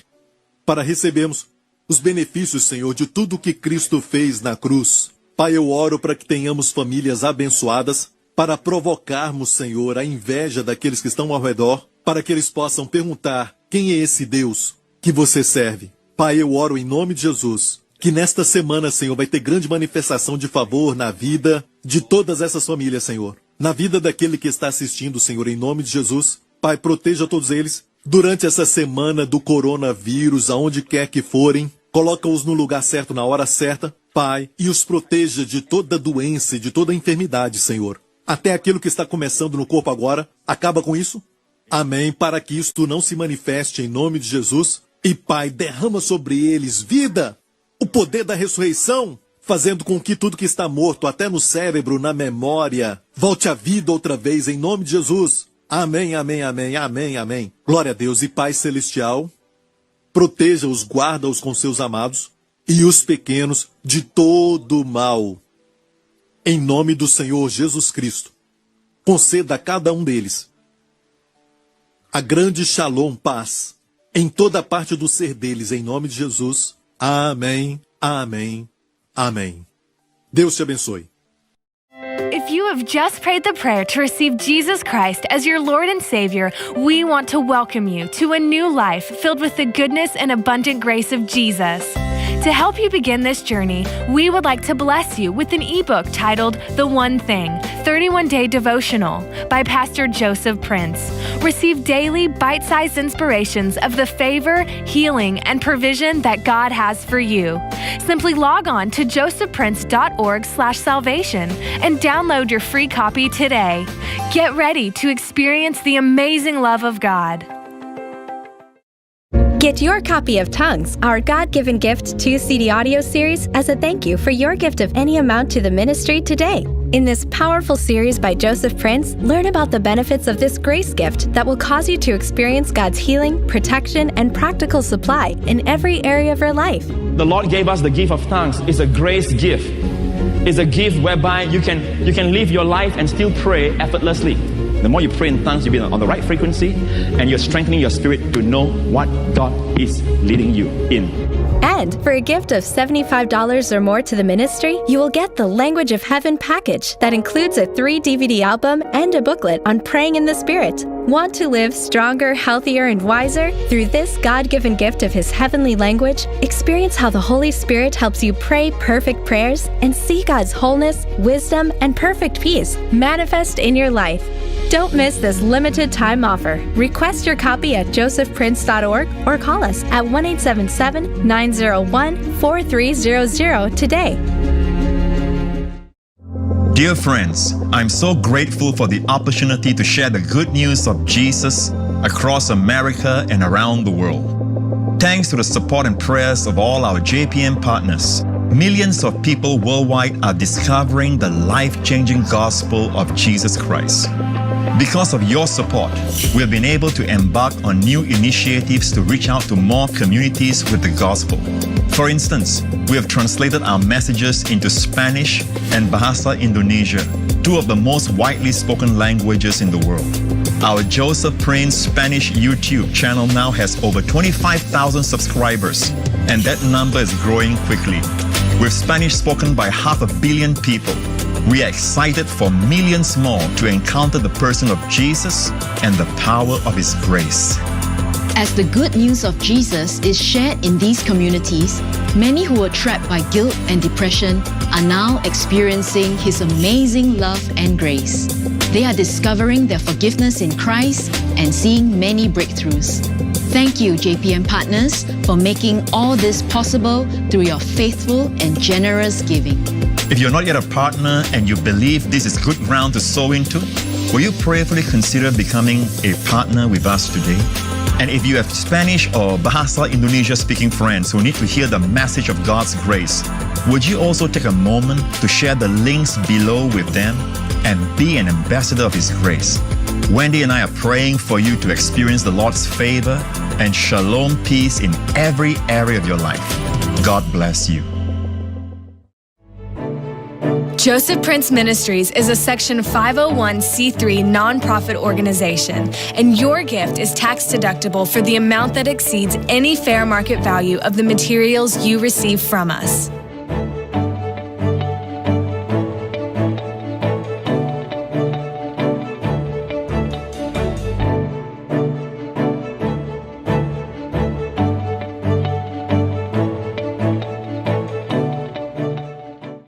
para recebermos os benefícios, Senhor, de tudo que Cristo fez na cruz. Pai, eu oro para que tenhamos famílias abençoadas, para provocarmos, Senhor, a inveja daqueles que estão ao redor, para que eles possam perguntar: quem é esse Deus que você serve? Pai, eu oro em nome de Jesus, que nesta semana, Senhor, vai ter grande manifestação de favor na vida de todas essas famílias, Senhor. Na vida daquele que está assistindo, Senhor, em nome de Jesus. Pai, proteja todos eles durante essa semana do coronavírus, aonde quer que forem. Coloca-os no lugar certo, na hora certa, Pai, e os proteja de toda doença e de toda enfermidade, Senhor. Até aquilo que está começando no corpo agora, acaba com isso. Amém, para que isto não se manifeste em nome de Jesus. E, Pai, derrama sobre eles vida, o poder da ressurreição, fazendo com que tudo que está morto, até no cérebro, na memória, volte à vida outra vez, em nome de Jesus. Amém, amém, amém, amém, amém. Glória a Deus. E Pai Celestial, proteja-os, guarda-os com seus amados e os pequenos de todo o mal. Em nome do Senhor Jesus Cristo, conceda a cada um deles a grande shalom, paz, em toda parte do ser deles, em nome de Jesus. Amém, amém, amém. Deus te abençoe. If you have just prayed the prayer to receive Jesus Christ as your Lord and Savior, we want to welcome you to a new life filled with the goodness and abundant grace of Jesus. To help you begin this journey, we would like to bless you with an ebook titled The One Thing, 31-Day Devotional by Pastor Joseph Prince. Receive daily bite-sized inspirations of the favor, healing, and provision that God has for you. Simply log on to josephprince.org/salvation and download your free copy today. Get ready to experience the amazing love of God. Get your copy of Tongues, our God-given gift 2-CD audio series, as a thank you for your gift of any amount to the ministry today. In this powerful series by Joseph Prince, learn about the benefits of this grace gift that will cause you to experience God's healing, protection, and practical supply in every area of your life. The Lord gave us the gift of tongues. It's a grace gift. It's a gift whereby you can live your life and still pray effortlessly. The more you pray in tongues, you'll be on the right frequency, and you're strengthening your spirit to know what God is leading you in. And for a gift of $75 or more to the ministry, you will get the Language of Heaven package that includes a 3-DVD album and a booklet on praying in the Spirit. Want to live stronger, healthier, and wiser? Through this God-given gift of His heavenly language, experience how the Holy Spirit helps you pray perfect prayers and see God's wholeness, wisdom, and perfect peace manifest in your life. Don't miss this limited time offer. Request your copy at josephprince.org or call us at 1-877-901-4300 today. Dear friends, I'm so grateful for the opportunity to share the good news of Jesus across America and around the world. Thanks to the support and prayers of all our JPM partners, millions of people worldwide are discovering the life-changing gospel of Jesus Christ. Because of your support, we have been able to embark on new initiatives to reach out to more communities with the gospel. For instance, we have translated our messages into Spanish and Bahasa Indonesia, two of the most widely spoken languages in the world. Our Joseph Prince Spanish YouTube channel now has over 25,000 subscribers, and that number is growing quickly. With Spanish spoken by 500 million people, we are excited for millions more to encounter the person of Jesus and the power of His grace. As the good news of Jesus is shared in these communities, many who were trapped by guilt and depression are now experiencing His amazing love and grace. They are discovering their forgiveness in Christ and seeing many breakthroughs. Thank you, JPM partners, for making all this possible through your faithful and generous giving. If you're not yet a partner and you believe this is good ground to sow into, will you prayerfully consider becoming a partner with us today? And if you have Spanish or Bahasa Indonesia speaking friends who need to hear the message of God's grace, would you also take a moment to share the links below with them and be an ambassador of His grace? Wendy and I are praying for you to experience the Lord's favor and shalom peace in every area of your life. God bless you. Joseph Prince Ministries is a Section 501c3 nonprofit organization, and your gift is tax deductible for the amount that exceeds any fair market value of the materials you receive from us.